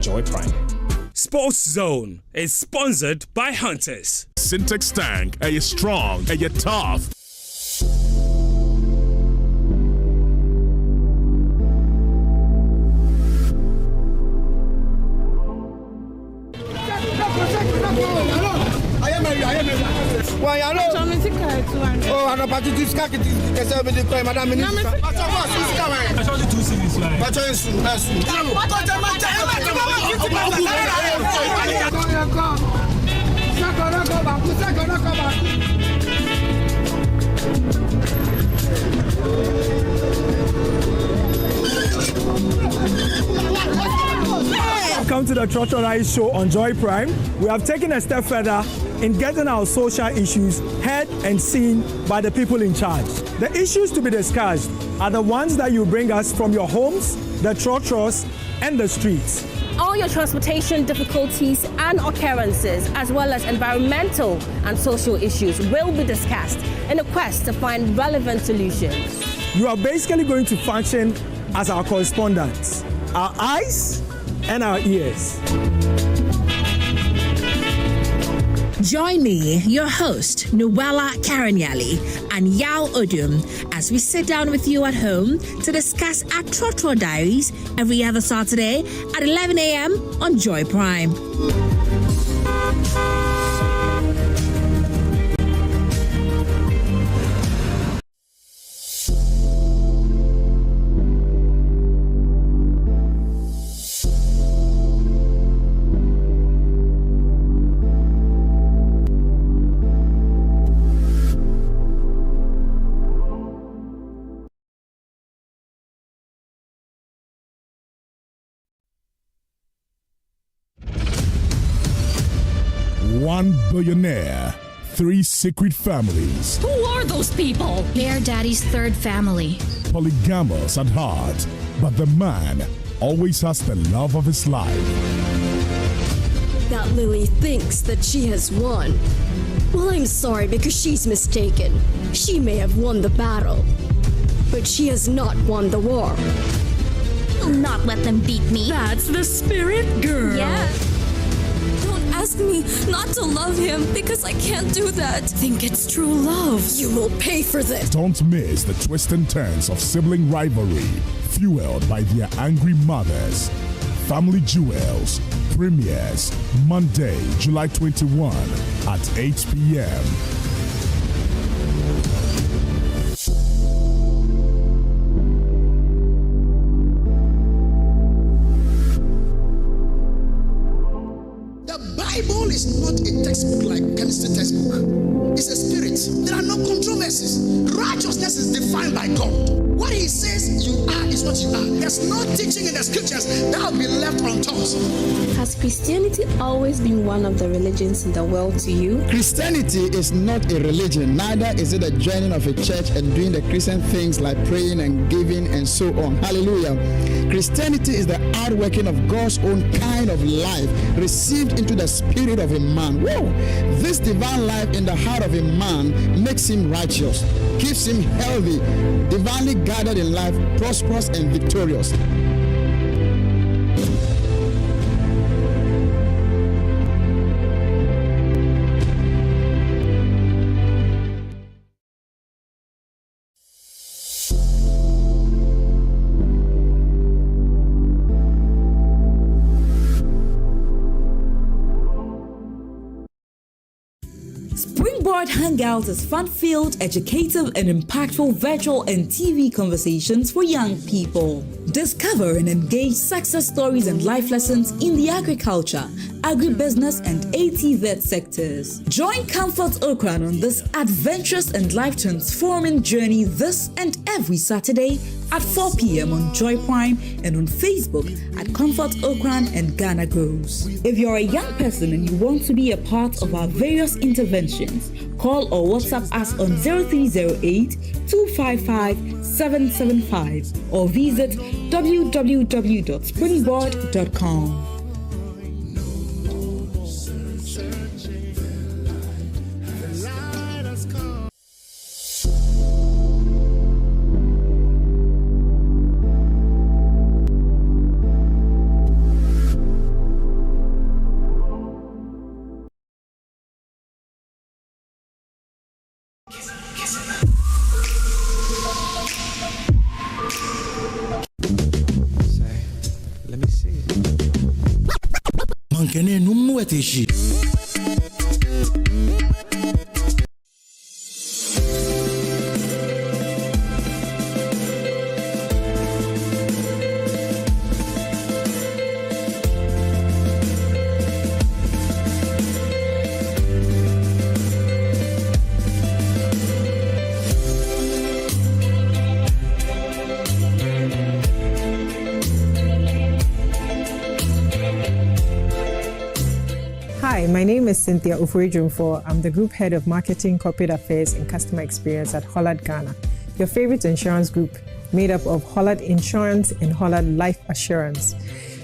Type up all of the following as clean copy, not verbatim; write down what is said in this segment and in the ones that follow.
Joy Prime. Sports Zone is sponsored by Hunters. Syntax tank, are you strong? Are you tough? Oh, I know, but you just can't get this. I mean, Madam Minister. Welcome to the Trotro Rise Show on Joy Prime. We have taken a step further in getting our social issues heard and seen by the people in charge. The issues to be discussed are the ones that you bring us from your homes, the trotros, and the streets. All your transportation difficulties and occurrences, as well as environmental and social issues, will be discussed in a quest to find relevant solutions. You are basically going to function as our correspondents, our eyes and our ears. Join me, your host, Nuwala Karanyali and Yao Odum, as we sit down with you at home to discuss our Trotro Diaries every other Saturday at 11 a.m. on Joy Prime. One billionaire, 3 secret families. Who are those people? They're Daddy's third family. Polygamous at heart, but the man always has the love of his life. That Lily thinks that she has won. Well, I'm sorry because she's mistaken. She may have won the battle, but she has not won the war. I'll not let them beat me. That's the spirit girl. Yeah. Ask me not to love him because I can't do that. Think it's true love. You will pay for this. Don't miss the twists and turns of sibling rivalry, fueled by their angry mothers. Family Jewels premieres Monday, July 21 at 8 p.m. Bible is not a textbook like chemistry textbook. It's a spirit. There are no controversies. Righteousness is defined by God. What he says you are is what you are. There's no teaching in the scriptures that will be left untaught. Has Christianity always been one of the religions in the world to you? Christianity is not a religion, neither is it a joining of a church and doing the Christian things like praying and giving and so on. Hallelujah. Christianity is the outworking of God's own kind of life received into the spirit of a man. Whoa. This divine life in the heart of a man makes him righteous, keeps him healthy, divinely guided in life, prosperous and victorious. Springboard Hangout is fun-filled, educative, and impactful virtual and TV conversations for young people. Discover and engage success stories and life lessons in the agriculture, agribusiness, and ATV sectors. Join Comfort Okran on this adventurous and life-transforming journey this and every Saturday at 4 p.m. on Joy Prime and on Facebook at Comfort Okran and Ghana Grows. If you're a young person and you want to be a part of our various interventions, call or WhatsApp us on 0308-255-775 or visit www.springboard.com. mankene numu eteshi. Hi, my name is Cynthia Ufuri-Jumfo. I'm the Group Head of Marketing, Corporate Affairs and Customer Experience at Hollard Ghana, your favorite insurance group made up of Hollard Insurance and Hollard Life Assurance.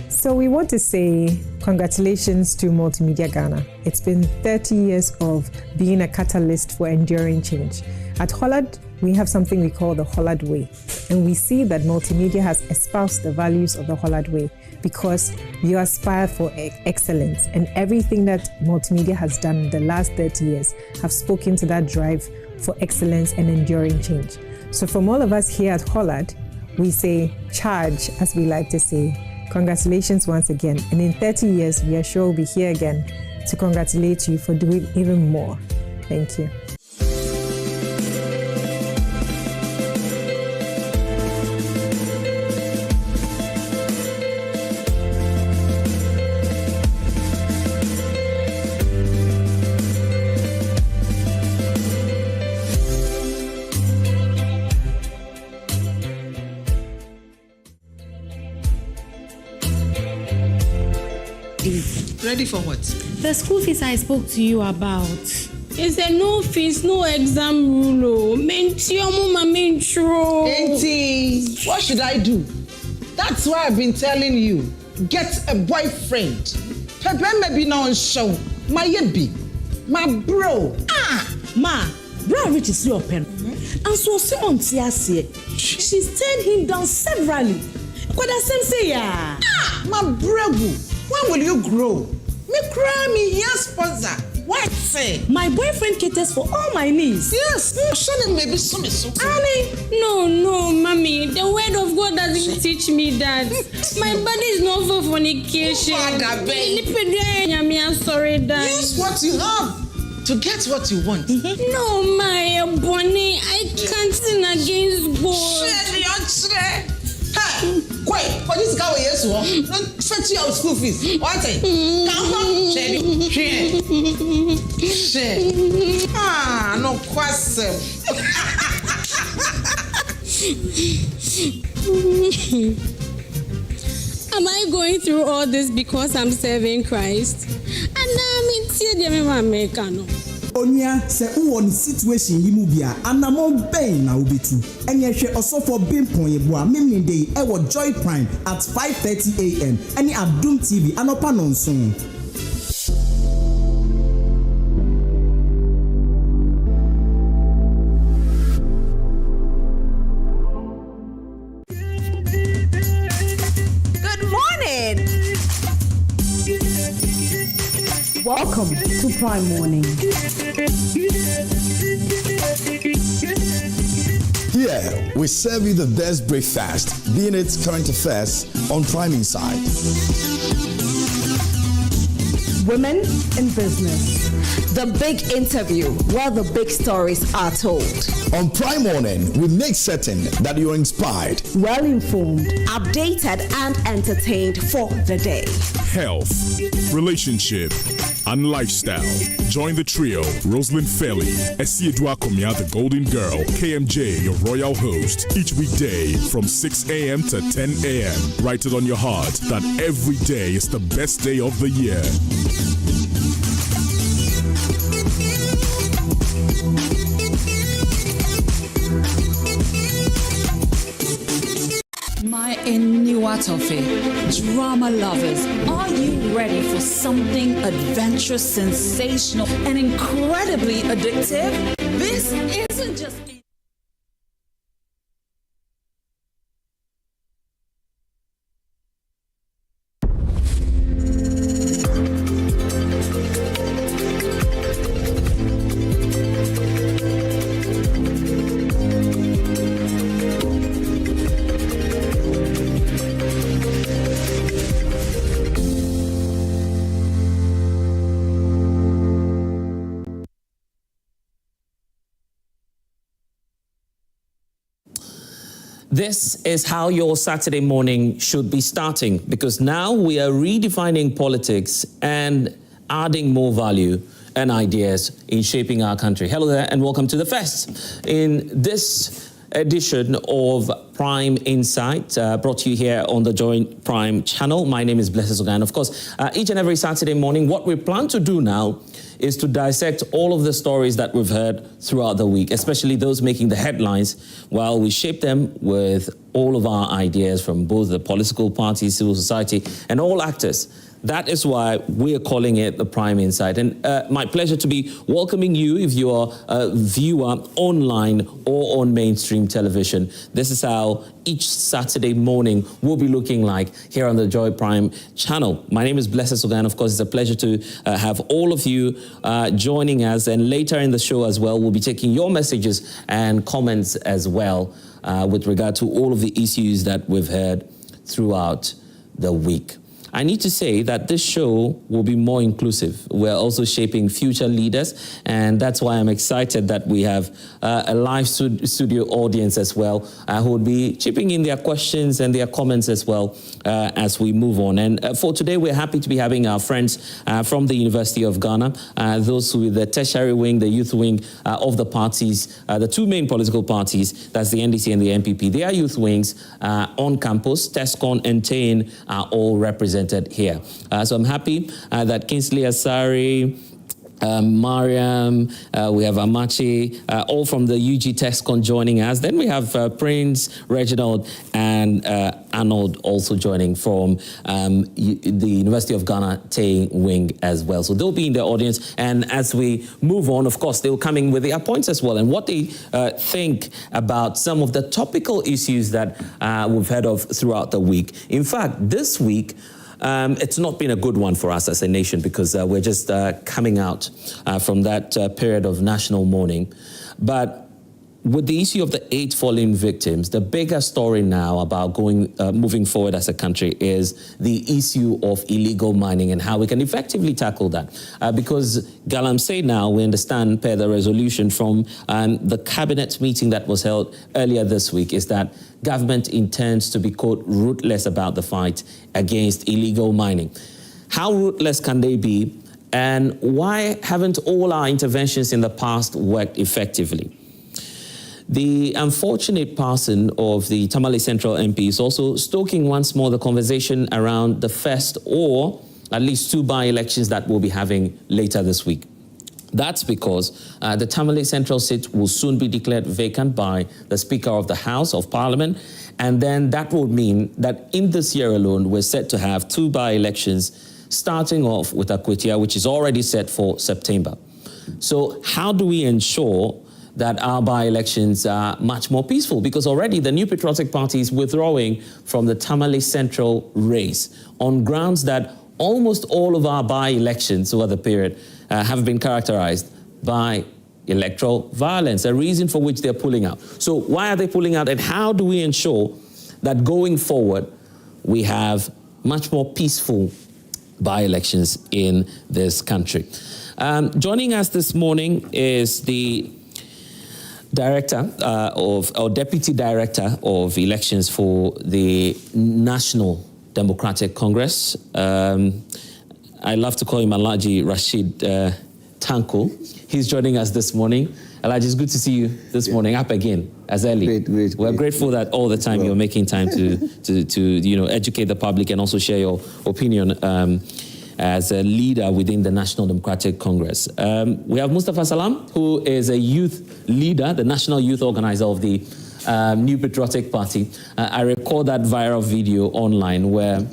So we want to say congratulations to Multimedia Ghana. It's been 30 years of being a catalyst for enduring change. At Hollard, we have something we call the Hollard Way, and we see that Multimedia has espoused the values of the Hollard Way because we aspire for excellence, and everything that Multimedia has done in the last 30 years have spoken to that drive for excellence and enduring change. So from all of us here at Hollard, we say charge, as we like to say. Congratulations once again, and in 30 years, we are sure we'll be here again to congratulate you for doing even more. Thank you. Ready for what? The school fees I spoke to you about. It's a no fees, no exam rule. Auntie, what should I do? That's why I've been telling you. Get a boyfriend. Pepe maybe not on show. My yebi. My bro. Ma, bro Rich is your pen. And so on Tiasie. She's turned him down severally. What does Sam say? My bro. When will you grow? Me cry me yes sponsor. What say? My boyfriend caters for all my needs. Yes. Shouldn't maybe some so. Ali, no, mommy. The word of God doesn't teach me that. My body is not for fornication. I'm sorry, Dad. Use what you have to get what you want. No, my Bonnie, I can't sin against God. Wait, for this guy yes one. Don't fetch you out school fees. What say? Come on, share. No question. Am I going through all this because I'm serving Christ? And I'm in American. Onya se uwon situation yi mu bia anamon ben na obetu enye hwe osofo bimpon yebo a memne dey e wo Joy Prime at 5:30 a.m. any Adum TV anopa nonson. Good morning. Welcome to Prime Morning. Here, we serve you the best breakfast, being it current affairs on Prime Inside. Women in Business. The big interview where the big stories are told. On Prime Morning, we make certain that you're inspired, well informed, updated, and entertained for the day. Health, relationship, and lifestyle. Join the trio, Rosalind Fairley, Esiedua Komia, the Golden Girl, KMJ, your royal host, each weekday from 6 a.m. to 10 a.m. Write it on your heart that every day is the best day of the year. My Inuatofe, drama lovers, are you ready for something adventurous, sensational, and incredibly addictive? This isn't just... This is how your Saturday morning should be starting, because now we are redefining politics and adding more value and ideas in shaping our country. Hello there and welcome to the Fest. In this edition of Prime Insight, brought to you here on the Joint Prime channel. My name is Blessed Sogah. And of course, each and every Saturday morning, what we plan to do now is to dissect all of the stories that we've heard throughout the week, especially those making the headlines, while we shape them with all of our ideas from both the political parties, civil society, and all actors. That is why we are calling it the Prime Insight. And my pleasure to be welcoming you if you are a viewer online or on mainstream television. This is how each Saturday morning will be looking like here on the Joy Prime channel. My name is Blessed Sogah, and of course, it's a pleasure to have all of you joining us. And later in the show as well, we'll be taking your messages and comments as well with regard to all of the issues that we've heard throughout the week. I need to say that this show will be more inclusive. We're also shaping future leaders, and that's why I'm excited that we have a live studio audience as well, who will be chipping in their questions and their comments as well as we move on. And for today, we're happy to be having our friends from the University of Ghana, those with the tertiary wing, the youth wing of the parties, the two main political parties, that's the NDC and the NPP. Their youth wings on campus, TESCON and TAIN, are all represented here. So I'm happy that Kingsley Asari, Mariam, we have Amachi, all from the UG TESCON joining us. Then we have Prince, Reginald, and Arnold also joining from the University of Ghana TAIN wing as well. So they'll be in the audience. And as we move on, of course, they'll come in with their points as well and what they think about some of the topical issues that we've heard of throughout the week. In fact, this week, it's not been a good one for us as a nation because we're just coming out from that period of national mourning. But with the issue of the 8 fallen victims, the bigger story now about moving forward as a country is the issue of illegal mining and how we can effectively tackle that. Because Galamsey now, we understand per the resolution from the cabinet meeting that was held earlier this week, is that government intends to be, quote, ruthless about the fight against illegal mining. How ruthless can they be? And why haven't all our interventions in the past worked effectively? The unfortunate passing of the Tamale Central MP is also stoking once more the conversation around the first or at least 2 by-elections that we'll be having later this week. That's because the Tamale Central seat will soon be declared vacant by the Speaker of the House of Parliament. And then that would mean that in this year alone, we're set to have 2 by-elections, starting off with Akwatia, which is already set for September. So how do we ensure that our by-elections are much more peaceful? Because already the New Patriotic Party is withdrawing from the Tamale Central race on grounds that almost all of our by-elections over the period have been characterized by electoral violence, a reason for which they're pulling out. So why are they pulling out, and how do we ensure that going forward we have much more peaceful by-elections in this country? Joining us this morning is the Deputy Director of Elections for the National Democratic Congress. I love to call him Alhaji Rashid Tanko. He's joining us this morning. Alhaji, it's good to see you this morning, up again, as early. Great. We're grateful that all the time you're making time to educate the public and also share your opinion as a leader within the National Democratic Congress. We have Mustafa Salam, who is a youth leader, the national youth organizer of the New Patriotic Party. I recall that viral video online where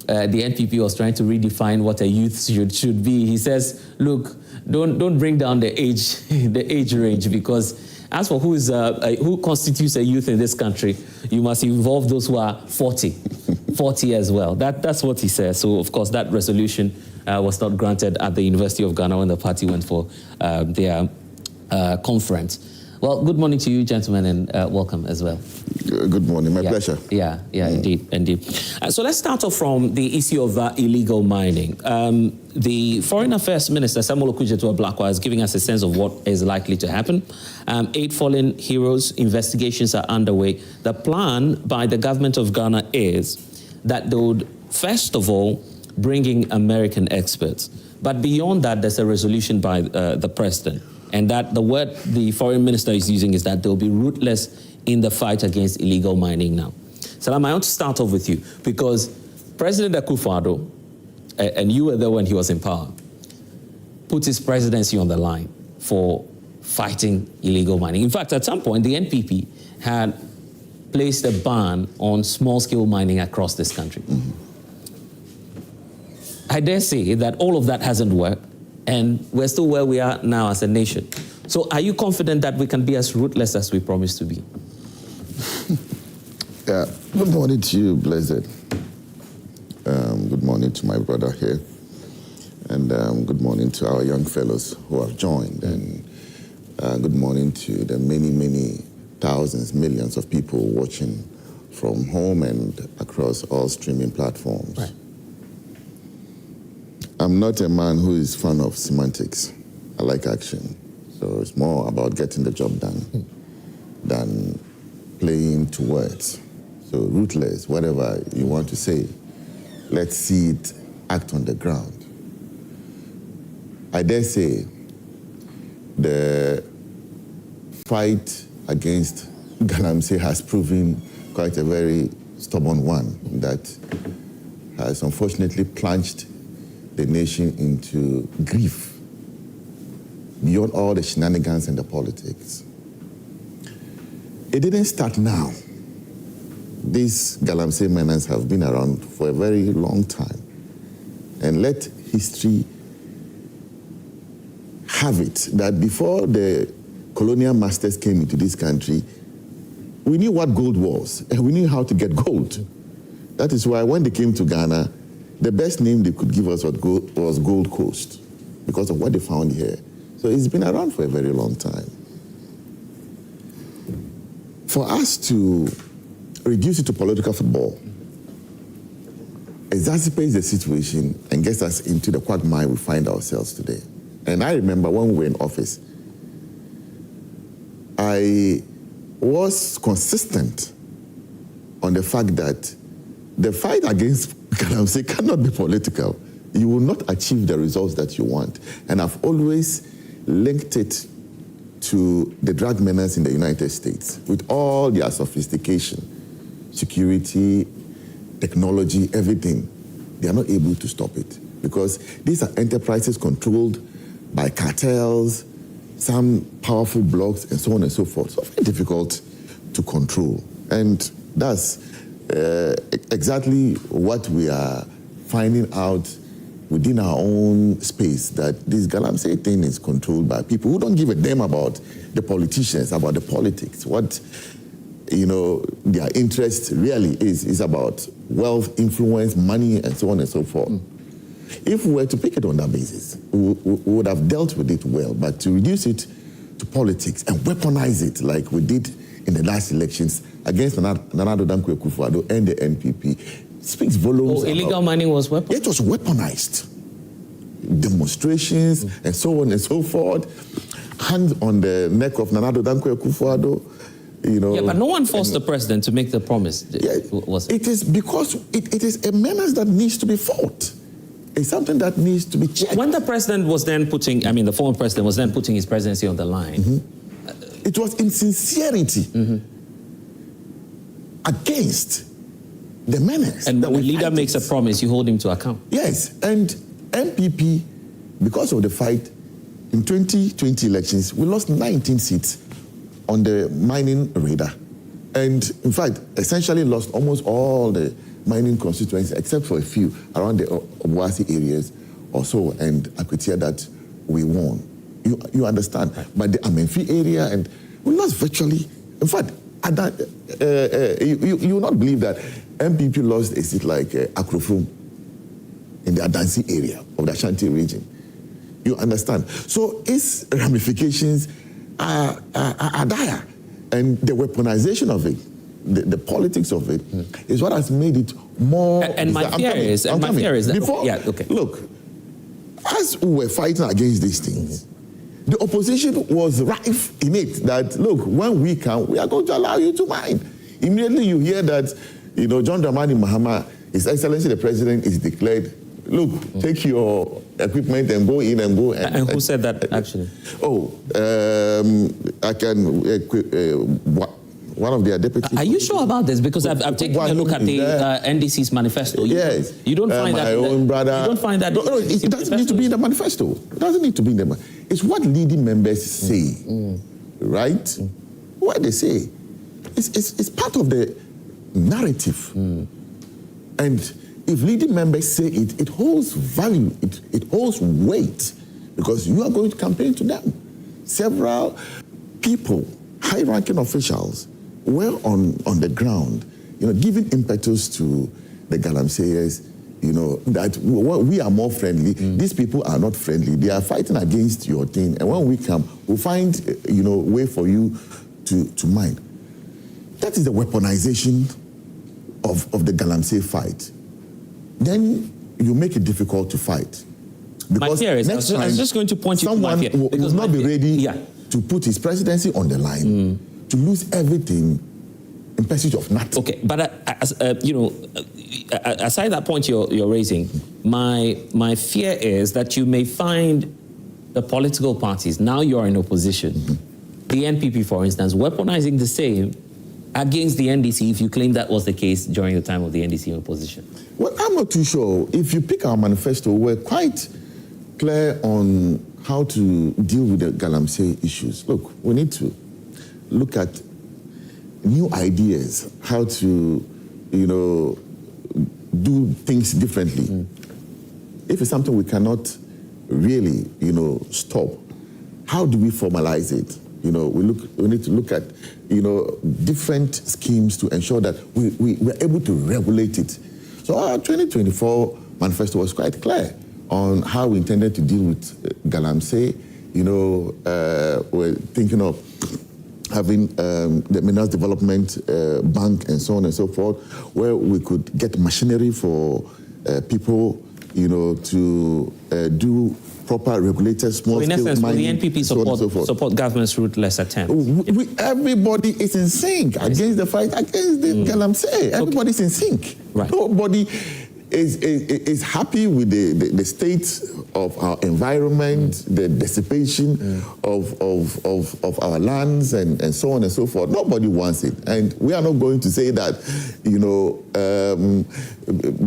the NPP was trying to redefine what a youth should be. He says, look, don't bring down the age range, because as for who constitutes a youth in this country, you must involve those who are 40 as well. That's what he says. So, of course, that resolution was not granted at the University of Ghana when the party went for their conference. Well, good morning to you, gentlemen, and welcome as well. Good morning. My pleasure. Yeah, indeed. So let's start off from the issue of illegal mining. The Foreign Affairs Minister, Tamale Akwatia, is giving us a sense of what is likely to happen. 8 fallen heroes, investigations are underway. The plan by the government of Ghana is that they would, first of all, bring in American experts. But beyond that, there's a resolution by the president. And that the word the foreign minister is using is that they'll be ruthless in the fight against illegal mining now. Salam, I want to start off with you because President Akufo-Addo, and you were there when he was in power, put his presidency on the line for fighting illegal mining. In fact, at some point, the NPP had placed a ban on small-scale mining across this country. Mm-hmm. I dare say that all of that hasn't worked, and we're still where we are now as a nation. So are you confident that we can be as ruthless as we promised to be? Yeah. Good morning to you, Blessed. Good morning to my brother here. And good morning to our young fellows who have joined. And good morning to the many, many thousands, millions of people watching from home and across all streaming platforms. Right. I'm not a man who is fan of semantics. I like action. So it's more about getting the job done than playing to words. So ruthless, whatever you want to say, let's see it act on the ground. I dare say the fight against Galamsey has proven quite a very stubborn one that has unfortunately plunged the nation into grief beyond all the shenanigans and the politics. It didn't start now. These Galamsey menace have been around for a very long time. And let history have it that before the colonial masters came into this country, we knew what gold was and we knew how to get gold. That is why when they came to Ghana, the best name they could give us was Gold Coast because of what they found here. So it's been around for a very long time. For us to reduce it to political football exacerbates the situation and gets us into the quagmire we find ourselves today. And I remember when we were in office, I was consistent on the fact that the fight against Galamsey cannot be political. You will not achieve the results that you want. And I've always linked it to the drug menace in the United States with all their sophistication, security, technology, everything. They are not able to stop it because these are enterprises controlled by cartels, some powerful blocs, and so on and so forth. So very difficult to control. And that's exactly what we are finding out within our own space, that this Galamsey thing is controlled by people who don't give a damn about the politicians, about the politics. What, their interest really is about wealth, influence, money, and so on and so forth. If we were to pick it on that basis, we would have dealt with it well, but to reduce it to politics and weaponize it like we did in the last elections against Akufo-Addo and the NPP speaks volumes. Illegal mining was weaponized? It was weaponized. Demonstrations and so on and so forth. Hands on the neck of Akufo-Addo. Yeah, but no one forced the president to make the promise. It is because it is a menace that needs to be fought. It's something that needs to be checked. When the president was then the former president was then putting his presidency on the line. It was in sincerity against the menace. And when the leader makes a promise, you hold him to account. Yes, and NPP, because of the fight, in 2020 elections, we lost 19 seats on the mining radar. And in fact, essentially lost almost all the mining constituencies, except for a few around the Obuasi areas or so, and Akwatia that we won. You understand? Right. But the Amenfi area, and we lost virtually. In fact, you will not believe that MPP lost a seat like Akufo in the Adansi area of the Ashanti region. You understand? So its ramifications are dire. And the weaponization of it, the politics of it, is what has made it more... And my fear is that... Before, look, as we were fighting against these things, the opposition was rife in it that, look, when we come, we are going to allow you to mine. Immediately you hear that, John Dramani Mahama, His Excellency the President, is declared, look, take your equipment and go in and go. And who said that, actually? I can... one of their deputies. Are you sure about this? Because I've taken a look at the NDC's manifesto. Yes. You don't find that... My own brother... You don't find that... No, it doesn't need to be in the manifesto. It doesn't need to be in the manifesto. It's what leading members say, right? What they say. It's part of the narrative. And if leading members say it, it holds value, it holds weight, because you are going to campaign to them. Several people, high-ranking officials, were on the ground, giving impetus to the Galamseyers, that we are more friendly. These people are not friendly. They are fighting against your thing. And when we come, we'll find, way for you to mine. That is the weaponization of the Galamsey fight. Then you make it difficult to fight. Because next time, I was just going to point you to my fear. Someone will not be ready to put his presidency on the line, to lose everything in pursuit of nothing. Okay, but aside that point you're raising, my fear is that you may find the political parties, now you're in opposition, the NPP, for instance, weaponizing the same against the NDC if you claim that was the case during the time of the NDC in opposition. Well, I'm not too sure. If you pick our manifesto, we're quite clear on how to deal with the Galamsey issues. Look, we need to look at new ideas, how to, do things differently. If it's something we cannot really, stop, how do we formalize it? We need to look at, different schemes to ensure that we're able to regulate it. So our 2024 manifesto was quite clear on how we intended to deal with Galamsey. We're thinking of having the Minerals Development Bank and so on and so forth, where we could get machinery for people, to do proper regulated small scale mining. In essence, will the NPP support government's ruthless attempt? Everybody is in sync against the fight against the Galamsey. Everybody's in sync. Right. Nobody is happy with the state of our environment, the dissipation of our lands and so on and so forth. Nobody wants it. And we are not going to say that,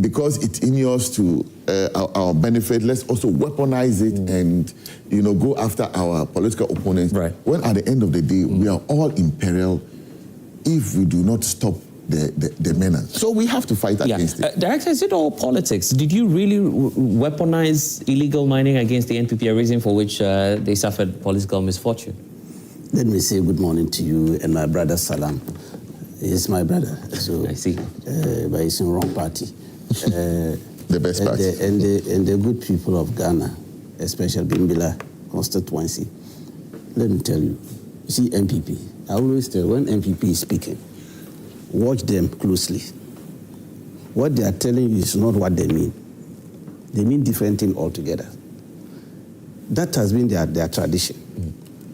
because it's inures to our benefit, let's also weaponize it and, go after our political opponents. Right. When at the end of the day, we are all in peril if we do not stop the menace. So we have to fight against it. Director, is it all politics? Did you really weaponize illegal mining against the NPP, a reason for which they suffered political misfortune? Let me say good morning to you and my brother Salam. He's my brother. So I see. But he's in the wrong party. The best party. And the good people of Ghana, especially Bimbila constituency. Let me tell you, see NPP. I always tell when NPP is speaking, watch them closely. What they are telling you is not what they mean. They mean different thing altogether. That has been their tradition.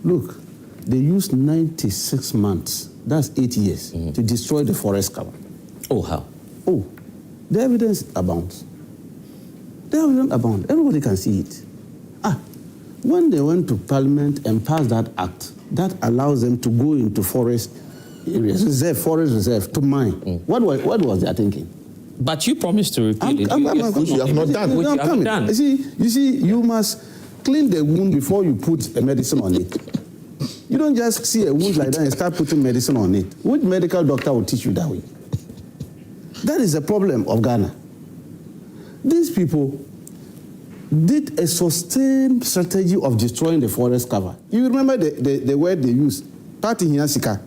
Look, they used 96 months, that's 8 years, to destroy the forest cover. Oh, how? Oh, the evidence abounds. The evidence abounds. Everybody can see it. When they went to Parliament and passed that act, that allows them to go into forest areas, forest reserve, to mine. What was their thinking? But you promised to repeal it. Which you have not done. Which you haven't done. You see, you must clean the wound before you put a medicine on it. You don't just see a wound like that and start putting medicine on it. Which medical doctor will teach you that way? That is the problem of Ghana. These people did a sustained strategy of destroying the forest cover. You remember the word they used, party hiasika.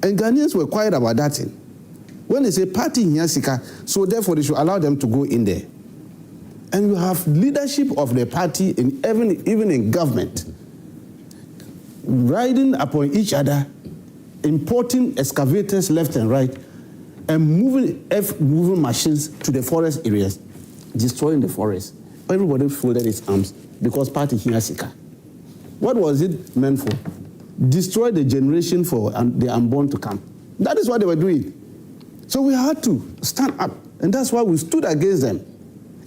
And Ghanaians were quiet about that thing. When they say party hiasika, so therefore they should allow them to go in there. And you have leadership of the party, even in government, riding upon each other, importing excavators left and right, and moving machines to the forest areas, destroying the forest. Everybody folded its arms because party here sika. What was it meant for? Destroy the generation for the unborn to come. That is what they were doing. So we had to stand up, and that's why we stood against them.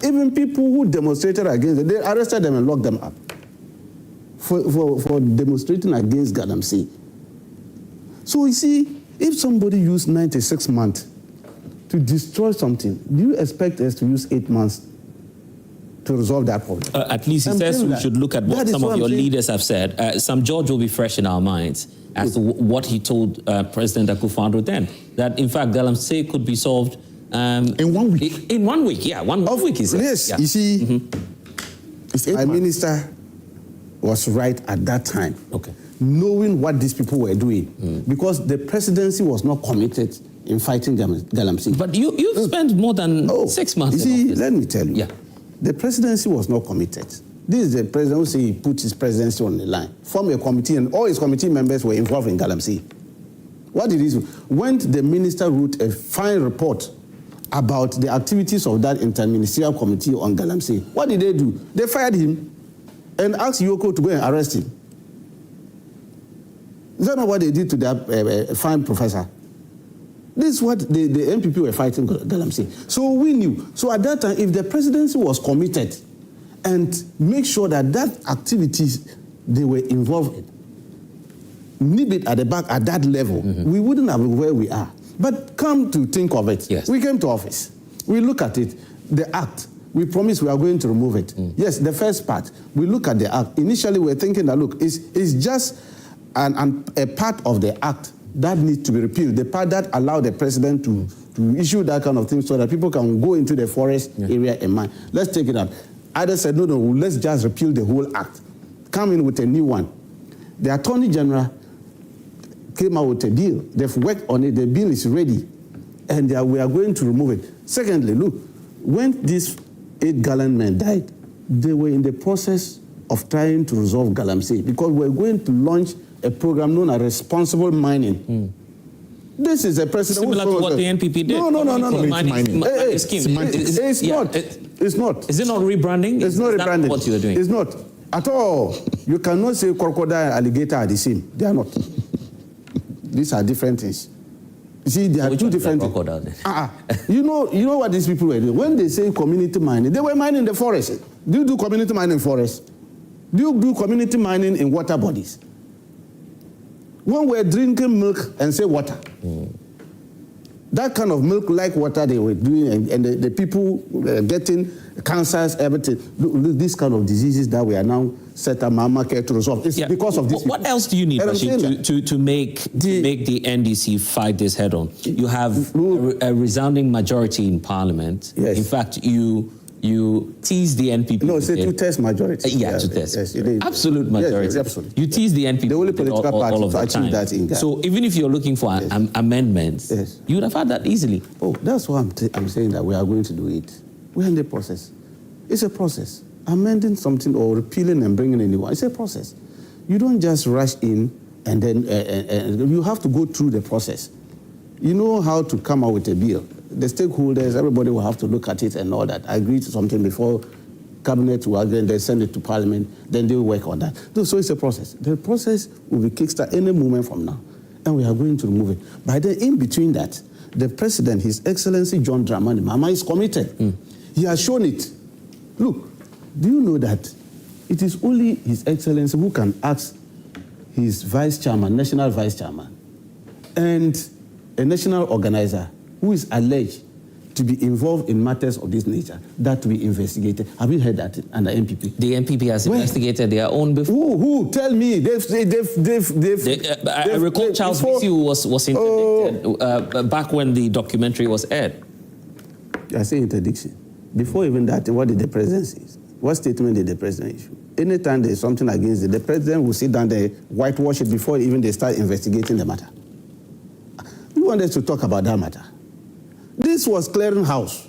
Even people who demonstrated against them, they arrested them and locked them up for demonstrating against Galamsey. So you see, if somebody used 96 months to destroy something, do you expect us to use 8 months to resolve that problem? At least he says we should look at what some of your leaders have said. Some George will be fresh in our minds as to what he told President Akufo-Addo then, that in fact Galamsey could be solved in 1 week. In 1 week, yeah. One week is it? Yes, yeah. you see, our minister was right at that time. Okay. Knowing what these people were doing, because the presidency was not committed in fighting Galamsey. But you've spent more than 6 months. You see, let me tell you. Yeah. The presidency was not committed. This is the president who said he put his presidency on the line, formed a committee, and all his committee members were involved in Galamsey. What did he do? When the minister wrote a fine report about the activities of that interministerial committee on Galamsey, what did they do? They fired him and asked Yoko to go and arrest him. Is that not what they did to that fine professor? This is what the NPP were fighting Galamsey. So we knew. So at that time, if the presidency was committed and make sure that activities they were involved in, nib it at the back at that level, we wouldn't have been where we are. But come to think of it, we came to office. We look at it, the act. We promised we are going to remove it. Yes, the first part, we look at the act. Initially, we were thinking that, look, it's just a part of the act that needs to be repealed, the part that allowed the president to issue that kind of thing so that people can go into the forest area and mine. Let's take it out. Others said, no, let's just repeal the whole act. Come in with a new one. The Attorney General came out with a bill. They've worked on it. The bill is ready. And we are going to remove it. Secondly, look, when these 8 gallant men died, they were in the process of trying to resolve Galamsey because we're going to launch a program known as responsible mining. This is a precedent. Similar to what the NPP did. No. Mining. It's not. It's not. Is it not rebranding? It's not rebranding. What you are doing? It's not. At all. You cannot say crocodile and alligator are the same. They are not. These are different things. You see, they are two different things. You know what these people were doing? When they say community mining, they were mining the forest. Do you do community mining in forest? Do you do community mining in water bodies? When we're drinking milk and say water, that kind of milk like water they were doing, and the people getting cancers, everything, this kind of diseases that we are now set up market to resolve. It's because of this. What else do you need, Rashid, to make the NDC fight this head on? You have a resounding majority in Parliament. Yes. In fact, you tease the NPP. No, it's a two-third majority. Two-thirds. Yes, absolute majority. Yes, absolutely. You tease the NPP. The only political party all of to the achieve time. that in Ghana. So even if you're looking for amendments, you would have had that easily. Oh, that's why I'm saying that we are going to do it. We're in the process. It's a process. Amending something or repealing and bringing in new one, it's a process. You don't just rush in and then you have to go through the process. You know how to come out with a bill. The stakeholders, everybody will have to look at it and all that. I agree to something before cabinet will agree and they send it to Parliament, then they will work on that. So it's a process. The process will be kickstarted any moment from now, and we are going to remove it. By then, in between that, the President, His Excellency John Dramani Mahama, is committed. He has shown it. Look, do you know that it is only His Excellency who can ask his Vice Chairman, National Vice Chairman, and a national organizer who is alleged to be involved in matters of this nature, that to be investigated. Have you heard that under NPP? The NPP has investigated their own before. Who? Tell me. I recall Charles Bisiu was interdicted back when the documentary was aired. I say interdiction. Before even that, what did the president say? What statement did the president issue? Anytime there's something against it, the president will sit down there, whitewash it before even they start investigating the matter. We want us to talk about that matter. This was clearinghouse.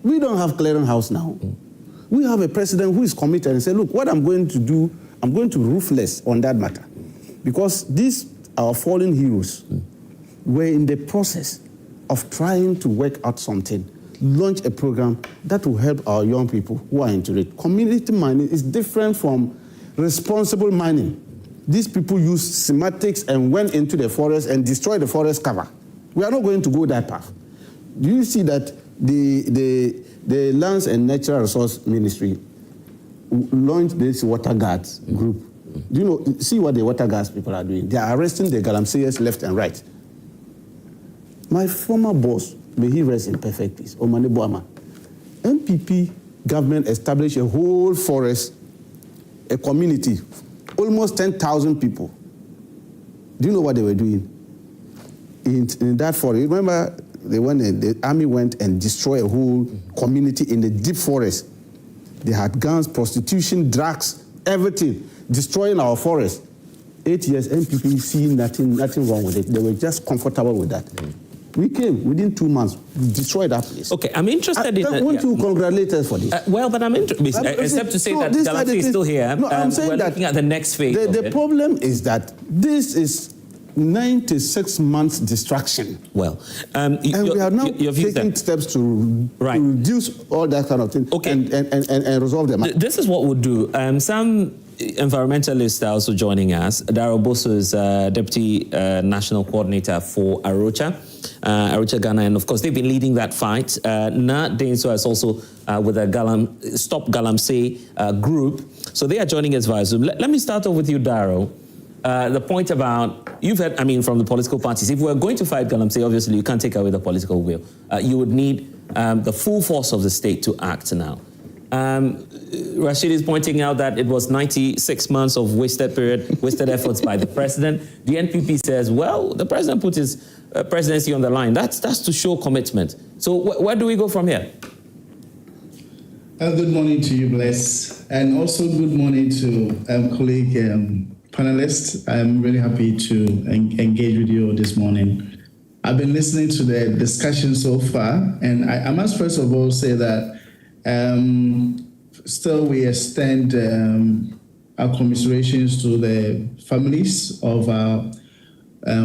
We don't have clearinghouse now. We have a president who is committed and said, look, what I'm going to do, I'm going to be ruthless on that matter. Because these, our fallen heroes, were in the process of trying to work out something, launch a program that will help our young people who are into it. Community mining is different from responsible mining. These people used schematics and went into the forest and destroyed the forest cover. We are not going to go that path. Do you see that the Lands and Natural Resource Ministry launched this water guards group? Do you know, see what the water guards people are doing? They are arresting the Galamseyers left and right. My former boss, may he rest in perfect peace, Omane Boama, MPP government established a whole forest, a community, almost 10,000 people. Do you know what they were doing? In that forest, remember the army went and destroyed a whole community in the deep forest. They had guns, prostitution, drugs, everything, destroying our forest. 8 years, MPP see nothing wrong with it. They were just comfortable with that. We came within 2 months, destroyed that place. Okay, I'm interested in. Won't you congratulate us for this? Well, but I'm interested. Except to say that Galamsey is still here. No, I'm saying we're that looking at the next phase. The problem is that this is 96 months distraction. Well, and we are now taking steps to reduce all that kind of thing and resolve them. This is what we'll do. Some environmentalists are also joining us. Darrell Bosso is Deputy National Coordinator for Arocha Ghana, and of course they've been leading that fight. Na Denso is also with the Stop Galamsey group. So they are joining us via Zoom. Let me start off with you, Darrell. The point about, you've heard, from the political parties, if we're going to fight Galamsey, obviously you can't take away the political will. You would need the full force of the state to act now. Rashid is pointing out that it was 96 months of wasted efforts by the president. The NPP says, well, the president put his presidency on the line. That's to show commitment. So where do we go from here? Good morning to you, Bless, and also good morning to colleague panelists. I'm really happy to engage with you this morning. I've been listening to the discussion so far, and I must first of all say that still we extend our commiserations to the families of our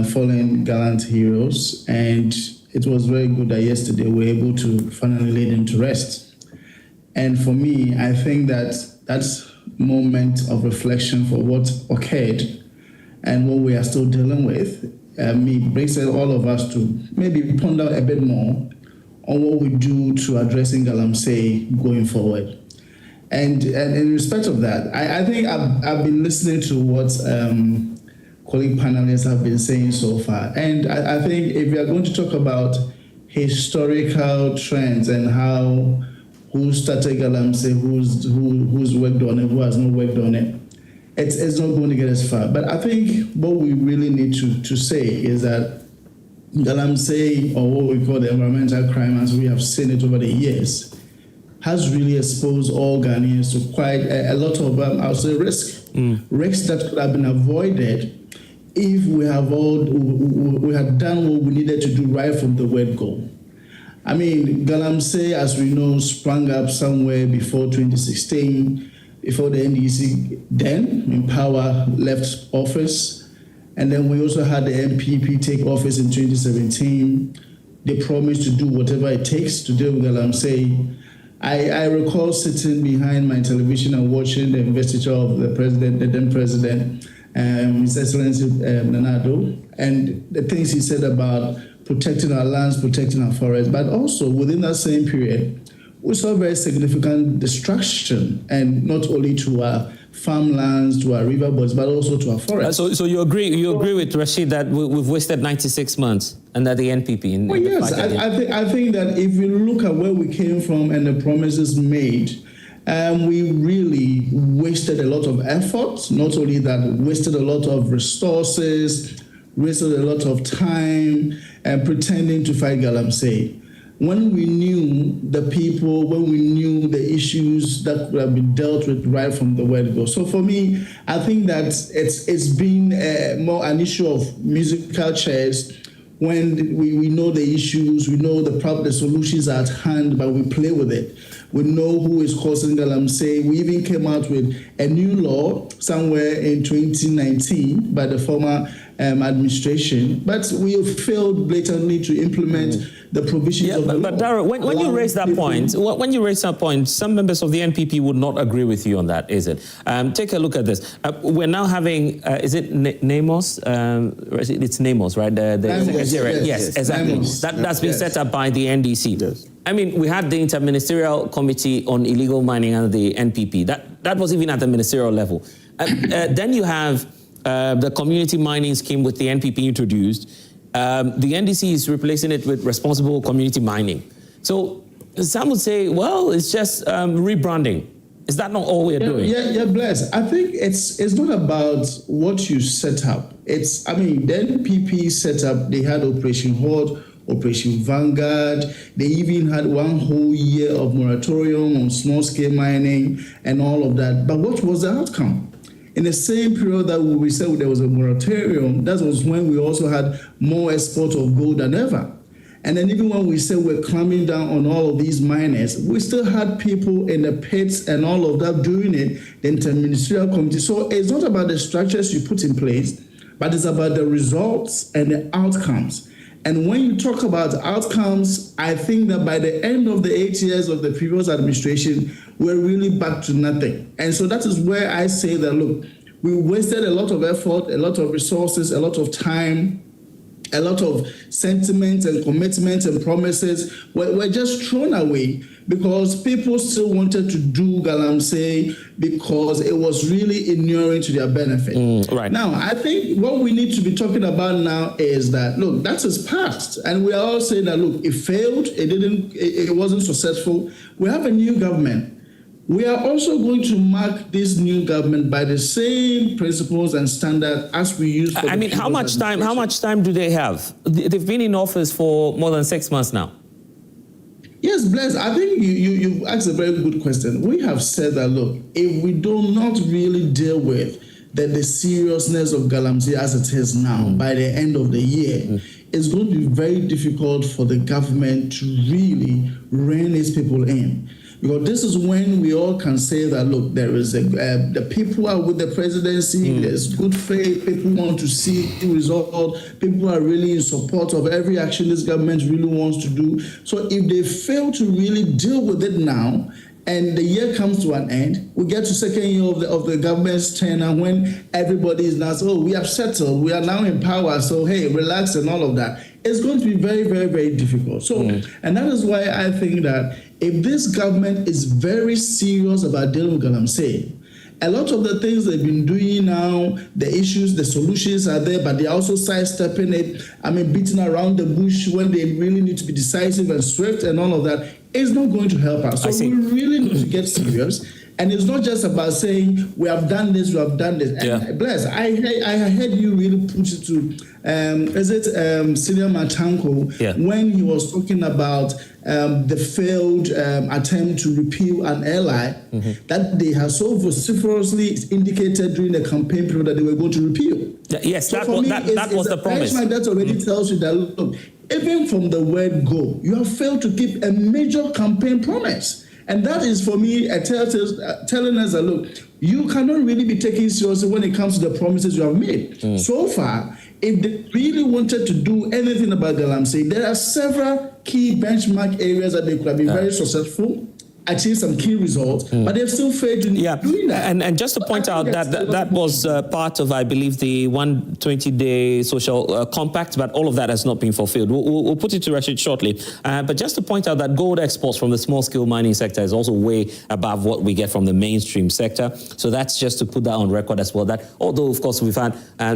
fallen gallant heroes, and it was very good that yesterday we were able to finally lay them to rest. And for me, I think that that's moment of reflection for what occurred and what we are still dealing with. It brings all of us to maybe ponder a bit more on what we do to addressing Galamsey going forward. And in respect of that, I think I've been listening to what colleague panelists have been saying so far. And I think if we are going to talk about historical trends and how who started Galamsey, who's worked on it, who has not worked on it, it's not going to get as far. But I think what we really need to say is that Galamsey, or what we call the environmental crime, as we have seen it over the years, has really exposed all Ghanaians to quite a lot of, I'll say, risks that could have been avoided if we had done what we needed to do right from the word go. Galamsey, as we know, sprang up somewhere before 2016, before the NDC then in power left office. And then we also had the MPP take office in 2017. They promised to do whatever it takes to deal with Galamsey. I recall sitting behind my television and watching the investiture of the then president, His Excellency Nana Addo, and the things he said about protecting our lands, protecting our forests, but also within that same period, we saw very significant destruction, and not only to our farmlands, to our riverboats, but also to our forests. So you agree with Rashid that we've wasted 96 months under the NPP? Well, yes, I think that if you look at where we came from and the promises made, we really wasted a lot of effort. Not only that, wasted a lot of resources, wasted a lot of time, pretending to fight Galamsey. When we knew the people, when we knew the issues that could have been dealt with right from the word go. So for me, I think that it's been more an issue of musical chairs. When we know the issues, we know the solutions are at hand, but we play with it. We know who is causing Galamsey. We even came out with a new law somewhere in 2019 by the former administration, but we have failed blatantly to implement the provisions of the law. But Darrell, when you raise that point, some members of the NPP would not agree with you on that, is it? Take a look at this. We're now having, is it NAMOS? It's NAMOS, right? Yes, exactly. That's been set up by the NDC. Yes. I mean, we had the Interministerial Committee on Illegal Mining under the NPP. That was even at the ministerial level. Then you have the community mining scheme with the NPP introduced. The NDC is replacing it with responsible community mining. So some would say, well, it's just rebranding. Is that not all we're doing? Yeah, Bless. I think it's not about what you set up. The NPP set up, they had Operation Horde, Operation Vanguard. They even had one whole year of moratorium on small-scale mining and all of that. But what was the outcome? In the same period that we said there was a moratorium, that was when we also had more export of gold than ever. And then even when we said we're clamping down on all of these miners, we still had people in the pits and all of that doing it, the interministerial committee. So it's not about the structures you put in place, but it's about the results and the outcomes. And when you talk about outcomes, I think that by the end of the 8 years of the previous administration, we're really back to nothing. And so that is where I say that, look, we wasted a lot of effort, a lot of resources, a lot of time, a lot of sentiments and commitments and promises were just thrown away because people still wanted to do Galamsey because it was really inuring to their benefit. Right. Now, I think what we need to be talking about now is that, look, that is past. And we are all saying that, look, it failed, it wasn't successful. We have a new government. We are also going to mark this new government by the same principles and standards as we used for how much time do they have? They've been in office for more than 6 months now. Yes, Bless, I think you asked a very good question. We have said that, look, if we do not really deal with the seriousness of Galamsey as it is now by the end of the year, it's going to be very difficult for the government to really rein its people in. Because this is when we all can say that, look, there is the people are with the presidency, there's good faith, people want to see the result, people are really in support of every action this government really wants to do. So if they fail to really deal with it now, and the year comes to an end, we get to second year of the government's tenure when everybody is now saying, we have settled, we are now in power, so hey, relax and all of that. It's going to be very, very, very difficult. So, and that is why I think that if this government is very serious about dealing with Galamsey, a lot of the things they've been doing now, the issues, the solutions are there, but they're also sidestepping it. Beating around the bush when they really need to be decisive and swift and all of that. It's not going to help us. So we really need to get serious. And it's not just about saying, we have done this, we have done this. And Bless, I heard you really put it to, Senior Matanko, when he was talking about the failed attempt to repeal an ally that they have so vociferously indicated during the campaign period that they were going to repeal. Yes, so that was the promise. That already tells you that, look, even from the word go, you have failed to keep a major campaign promise. And that is, for me, telling us that, look, you cannot really be taken seriously when it comes to the promises you have made. So far, if they really wanted to do anything about Galamsey, there are several key benchmark areas that they could have been very successful, achieve some key results, but they've still failed in doing that. And just to point out that was part of, I believe, the 120-day social compact, but all of that has not been fulfilled. We'll put it to Rashid shortly. But just to point out that gold exports from the small-scale mining sector is also way above what we get from the mainstream sector. So that's just to put that on record as well. That although, of course, we've had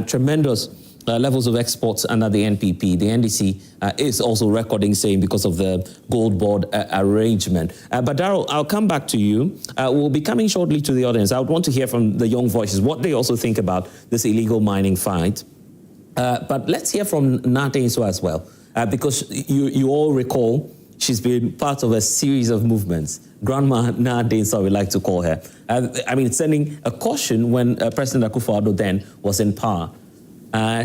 tremendous levels of exports under the NPP, the NDC is also recording same because of the gold board arrangement. But Darrell, I'll come back to you. We'll be coming shortly to the audience. I would want to hear from the young voices what they also think about this illegal mining fight. But let's hear from Nate as well, because you all recall she's been part of a series of movements. Grandma Nade, so we like to call her. Sending a caution when President Akufo-Addo then was in power.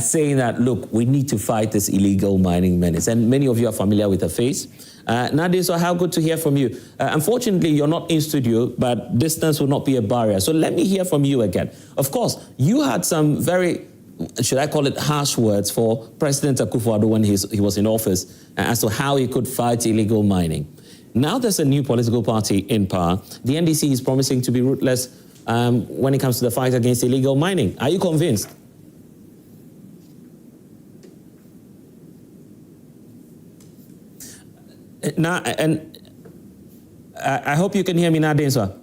Saying that, look, we need to fight this illegal mining menace. And many of you are familiar with her face. Nadia, so how good to hear from you. Unfortunately, you're not in studio, but distance will not be a barrier. So let me hear from you again. Of course, you had some very, should I call it harsh words for President Akufo-Addo when he was in office as to how he could fight illegal mining. Now there's a new political party in power. The NDC is promising to be ruthless when it comes to the fight against illegal mining. Are you convinced? Now, and I hope you can hear me now, Denswa.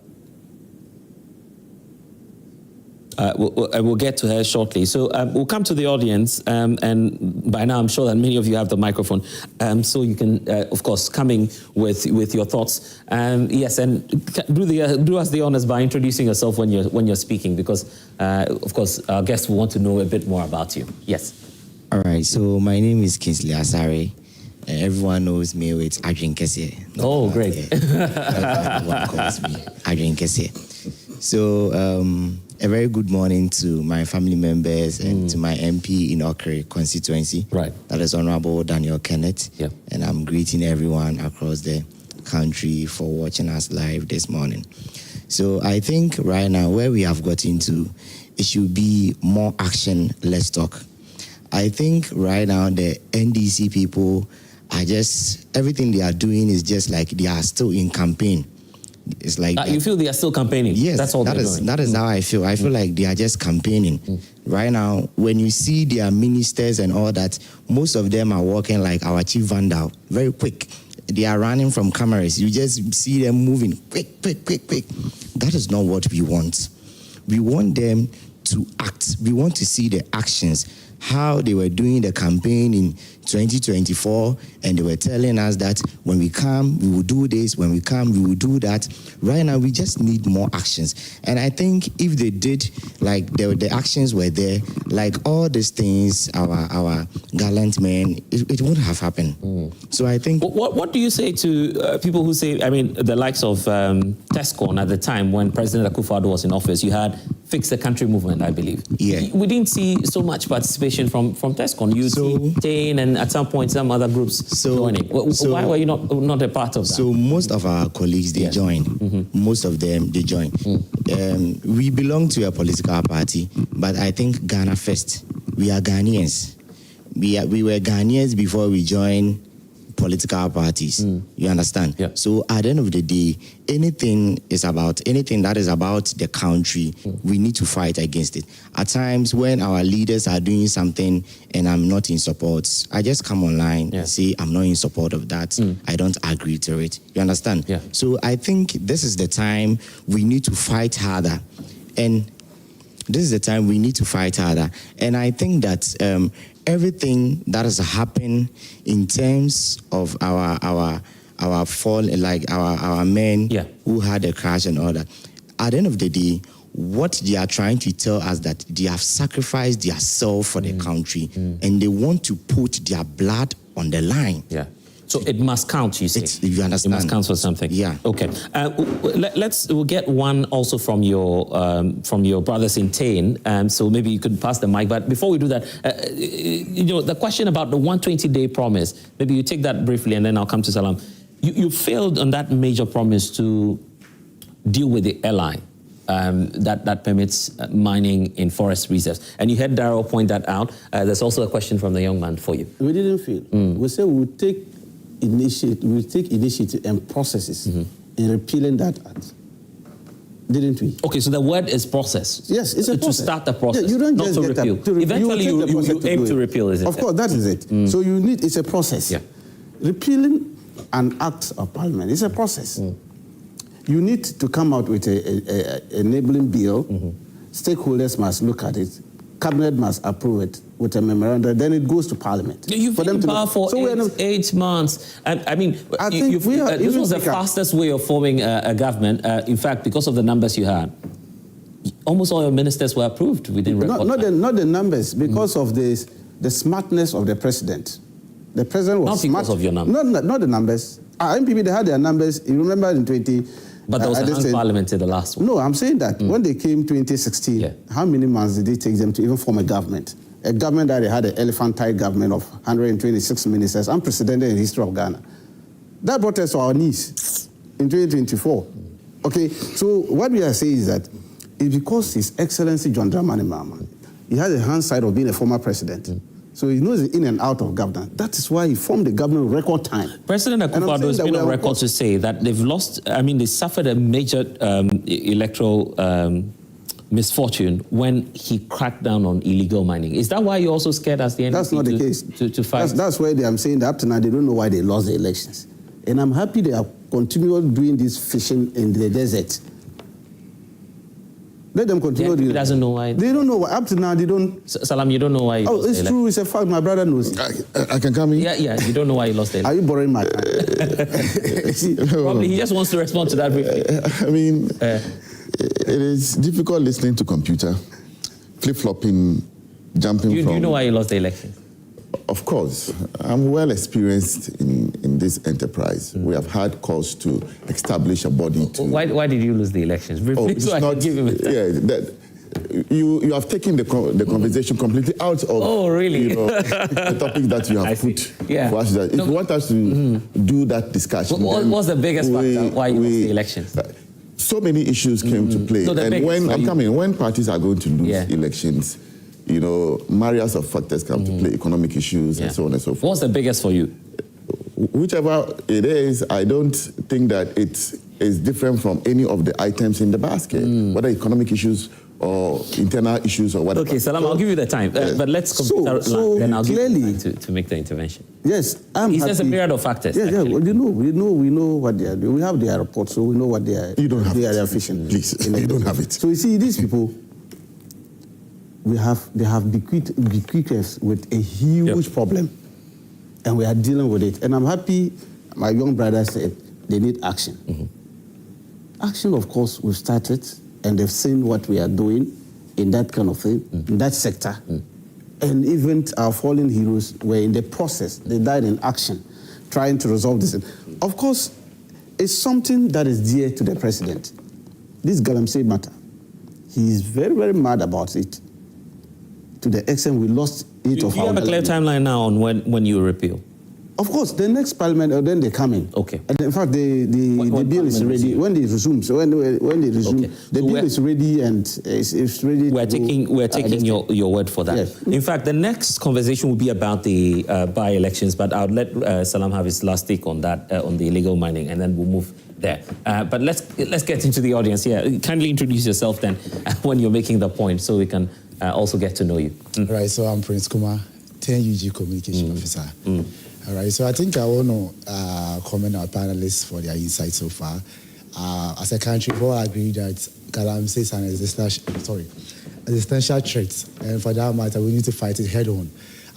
We'll get to her shortly. So we'll come to the audience, and by now I'm sure that many of you have the microphone, so you can, of course, come in with your thoughts. Yes, and do us the honors by introducing yourself when you're speaking, because, of course, our guests will want to know a bit more about you. Yes. All right. So my name is Kingsley Asare. Everyone knows me with Adrian Kese. Oh, great. Everyone calls me Adrian Kese. So a very good morning to my family members and to my MP in Okere constituency. Right. That is Honorable Daniel Kenneth. Yeah. And I'm greeting everyone across the country for watching us live this morning. So I think right now where we have gotten to, it should be more action, less talk. I think right now the NDC people are just, everything they are doing is just like they are still in campaign. It's like you feel they are still campaigning? Yes, that's all that is how I feel. I feel like they are just campaigning. Right now, when you see their ministers and all that, most of them are walking like our chief vandal, very quick. They are running from cameras. You just see them moving quick. That is not what we want. We want them to act. We want to see the actions, how they were doing the campaign in 2024, and they were telling us that when we come, we will do this, when we come, we will do that. Right now, we just need more actions. And I think if they did, like the actions were there, like all these things, our gallant men, it wouldn't have happened. So I think... What do you say to people who say, I mean, the likes of Tescon at the time when President Akufo-Addo was in office, you had Fix the Country movement, I believe. Yeah. We didn't see so much participation from Tescon. You see Tain and at some point some other groups joining. Why were you not a part of that? So most of our colleagues, they joined. Most of them, they joined. We belong to a political party, but I think Ghana first. We are Ghanaians. We were Ghanaians before we joined political parties. You understand? Yeah. So at the end of the day, anything that is about the country, we need to fight against it. At times when our leaders are doing something and I'm not in support, I just come online and say I'm not in support of that. I don't agree to it. You understand? Yeah. So I think this is the time we need to fight harder. And this is the time we need to fight harder. And I think that everything that has happened in terms of our fall, like our men who had a crash and all that, at the end of the day, what they are trying to tell us that they have sacrificed their self for the country and they want to put their blood on the line. Yeah. So it must count, you say? You understand? It must count for something. Yeah. Okay. We'll get one also from your brothers in Tain. So maybe you could pass the mic. But before we do that, the question about the 120-day promise, maybe you take that briefly and then I'll come to Salam. You failed on that major promise to deal with the LI that permits mining in forest reserves. And you heard Darrell point that out. There's also a question from the young man for you. We didn't fail. We said we'll take initiative and processes in repealing that act. Didn't we? Okay, so the word is process. Yes, it's a process. To start the process, yeah, you don't not just to get repeal. to Eventually, you aim to repeal, is it? Of course, that is it. So you need, it's a process. Yeah. Repealing an act of parliament is a process. You need to come out with an enabling bill. Stakeholders must look at it. Cabinet must approve it with a memorandum. Then it goes to Parliament. You've been in power for 8 months. I mean, this was the fastest way of forming a government. In fact, because of the numbers you had, almost all your ministers were approved within record time. Not the numbers, because of the smartness of the president. The president was not because of your numbers. Not the numbers. MPP, they had their numbers. You remember in 20... But there was a hung parliament in the last one. No, I'm saying that when they came 2016, how many months did it take them to even form a government? A government that they had an elephant-type government of 126 ministers, unprecedented in the history of Ghana. That brought us to our knees in 2024. Okay, so what we are saying is that it's because His Excellency John Dramani Mahama, he has a hindsight of being a former president. So he knows the in and out of government. That is why he formed the government in record time. President Akufo-Addo has been on record to say that they've lost, they suffered a major electoral misfortune when he cracked down on illegal mining. Is that why you're also scared as the NDC? That's not the case. To fight? That's why I'm saying that up to now they don't know why they lost the elections. And I'm happy they are continuing doing this fishing in the desert. Let them continue. He doesn't know why. They don't know why. Up to now, they don't. Salam, you don't know why. It's true. It's a fact. My brother knows. I can come in. Yeah. You don't know why he lost the election. Are you borrowing my time? Probably he just wants to respond to that briefly. It is difficult listening to computer, flip-flopping, jumping from... Do you know why he lost the election? Of course. I'm well experienced in this enterprise. We have had cause to establish a body to... Why did you lose the elections? Briefly, so I can give him a time. You have taken the conversation completely out of the topic that you have put for us. If you want us to do that discussion... What's the biggest factor why you lost the elections? So many issues came to play. And when parties are going to lose elections, myriads of factors come to play, economic issues and so on and so forth. What's the biggest for you? Whichever it is, I don't think that it is different from any of the items in the basket, whether economic issues or internal issues or whatever. Okay, Salam, I'll give you the time, but let's then I'll give you the time to make the intervention. Yes, I'm happy. It's a myriad of factors. Yeah, we know what they are doing. We have their reports, so we know what they are. You don't have they it. are efficient. Please, you don't have it. So you see, these people, they have bequeathed us with a huge problem, and we are dealing with it. And I'm happy. My young brother said they need action. Action, of course, we've started. And they've seen what we are doing in that kind of thing, in that sector. And even our fallen heroes were in the process. They died in action, trying to resolve this. Of course, it's something that is dear to the president. This Galamsey matter, he is very, very mad about it, to the extent we lost it of our... Do you have a clear timeline now on when you repeal? Of course, the next parliament, then they come in. Okay. And in fact, the bill is ready. When they resume, so when they resume, the bill is ready and it's ready. We're taking your word for that. Yes. In fact, the next conversation will be about the by-elections, but I'll let Salam have his last take on that, on the illegal mining, and then we'll move there. But let's get into the audience here. Kindly introduce yourself then when you're making the point, so we can also get to know you. Right. So I'm Prince Kumar, 10 UG Communication Officer. All right, so I think I want to commend our panelists for their insights so far. As a country, we all agree that Galamsey is an existential threat, and for that matter, we need to fight it head on.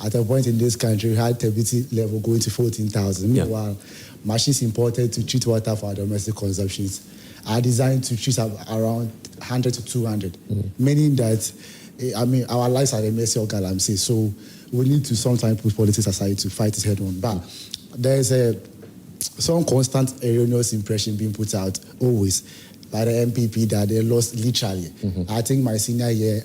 At a point in this country, we had stability level going to 14,000. Meanwhile, machines imported to treat water for our domestic consumptions are designed to treat around 100 to 200, meaning that, our lives are at the mercy of Galamsey. So we need to sometimes put politics aside to fight it head on. But there's some constant erroneous impression being put out always by the MPP that they lost literally. I think my senior year,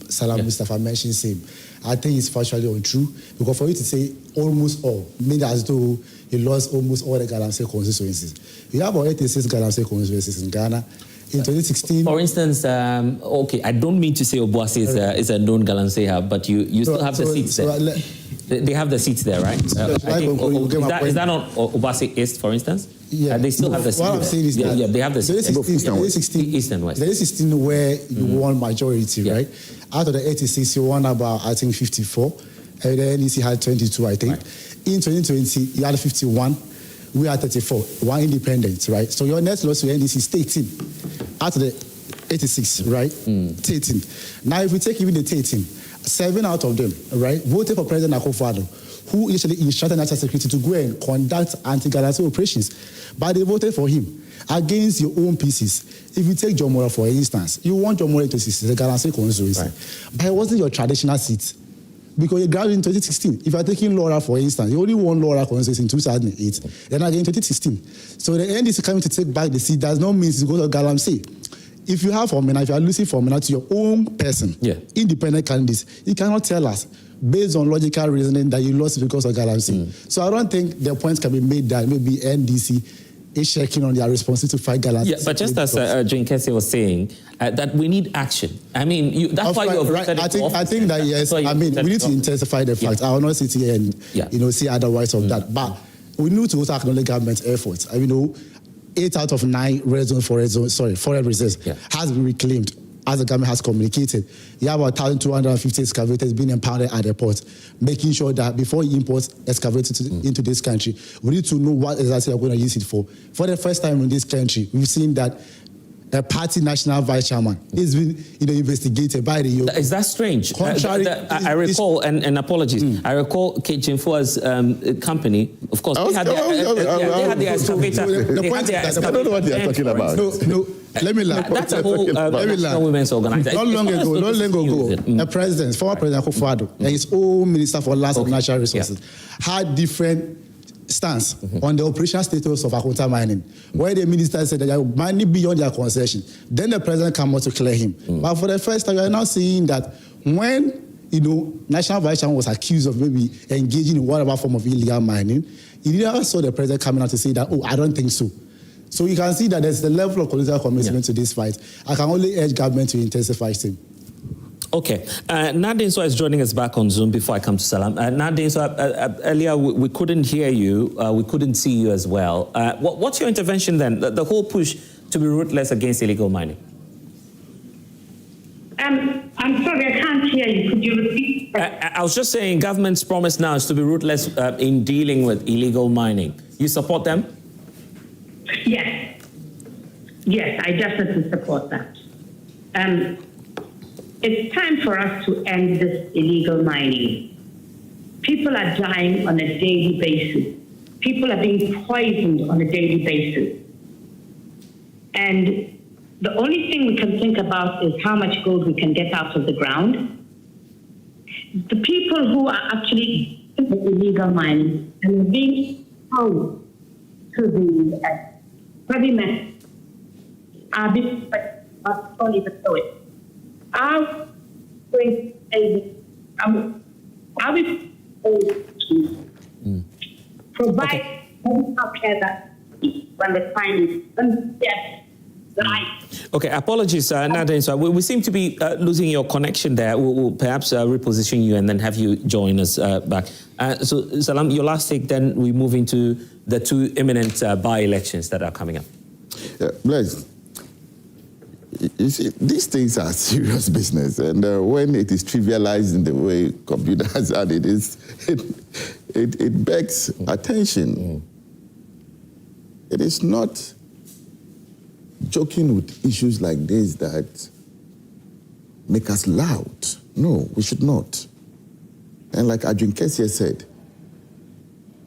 Salam Mustafa mentioned same. I think it's factually untrue, because for you to say almost all, means as though he lost almost all the Galamsey constituencies. We have about 86 Galamsey constituencies in Ghana. In 2016... For instance, I don't mean to say Obuasi is a known Galamsey hub, but you still have the seats there. They have the seats there, right? Is that not Obuasi East, for instance? Yeah. They still have the seats. What I'm saying is that they have the seats. East and West. There is 16 where you won majority, right? Out of the 86, you won about, I think, 54. And the NEC had 22, I think. Right. In 2020, you had 51. We are 34, one independent, right? So your net loss to NDC is 13 out of the 86, right? 13. Now, if we take even the 13, 7 out of them, right, voted for President Akufo-Addo, who initially instructed National Security to go and conduct anti-Galamsey operations. But they voted for him against your own pieces. If you take Jomora, for instance, you want Jomora to see the Galamsey constituency, but it wasn't your traditional seat. Because you graduated in 2016. If you're taking Laura, for instance, you only won Laura constituency in 2008. Then again in 2016. So the NDC coming to take back the seat does not mean it's going to Galamsey. If you have Omena, if you are losing Omena to your own person, independent candidates, you cannot tell us based on logical reasoning that you lost because of Galamsey. So I don't think the point can be made that maybe NDC is checking on their responsibility to fight Galamsey. Yeah, but just as Jane Kessie was saying, that we need action. I mean, that's why you're right. I think that, yes, I mean, we need to intensify the facts. I will not sit here and say otherwise of that. But we need to also acknowledge government's efforts. I mean, 8 out of 9 forest reserves has been reclaimed, as the government has communicated. You have about 1,250 excavators being impounded at the port, making sure that before you import excavators into this country, we need to know what exactly we're going to use it for. For the first time in this country, we've seen that a party national vice chairman is being investigated by the EU. Is that strange? I recall, and apologies, I recall Kejimfua's company, of course, they had their excavator. I don't know what they are talking about. No. Let me laugh. That's a whole national women's organization. Not long ago, the president, former President Akufo-Addo, and his own Minister for Lands and Natural Resources had different stance on the operational status of Akwata mining, where the minister said that they are mining beyond their concession. Then the president came out to clear him. But for the first time, we are now seeing that when National Vice Chairman was accused of maybe engaging in whatever form of illegal mining, you never saw the president coming out to say that, I don't think so. So you can see that there's the level of political commitment to this fight. I can only urge government to intensify it. Okay. Nadine Swa is joining us back on Zoom before I come to Salam. Nadine Swa, earlier we couldn't hear you. We couldn't see you as well. What's your intervention then? The whole push to be ruthless against illegal mining. I'm sorry, I can't hear you. Could you repeat? I was just saying government's promise now is to be ruthless in dealing with illegal mining. You support them? Yes, I definitely support that. It's time for us to end this illegal mining. People are dying on a daily basis. People are being poisoned on a daily basis. And the only thing we can think about is how much gold we can get out of the ground. The people who are actually in the illegal mining and are being exposed to the heavy metal are being only the poet. Are we provide medical care that when the time is right? Okay, apologies, Nadine. So we seem to be losing your connection there. We'll perhaps reposition you and then have you join us back. So, Salam, your last take, then we move into the 2 imminent by-elections that are coming up. Blessed. You see, these things are serious business, and when it is trivialized in the way computer has done it, it begs attention. It is not joking with issues like this that make us loud. No, we should not. And like Ajun Kessie said,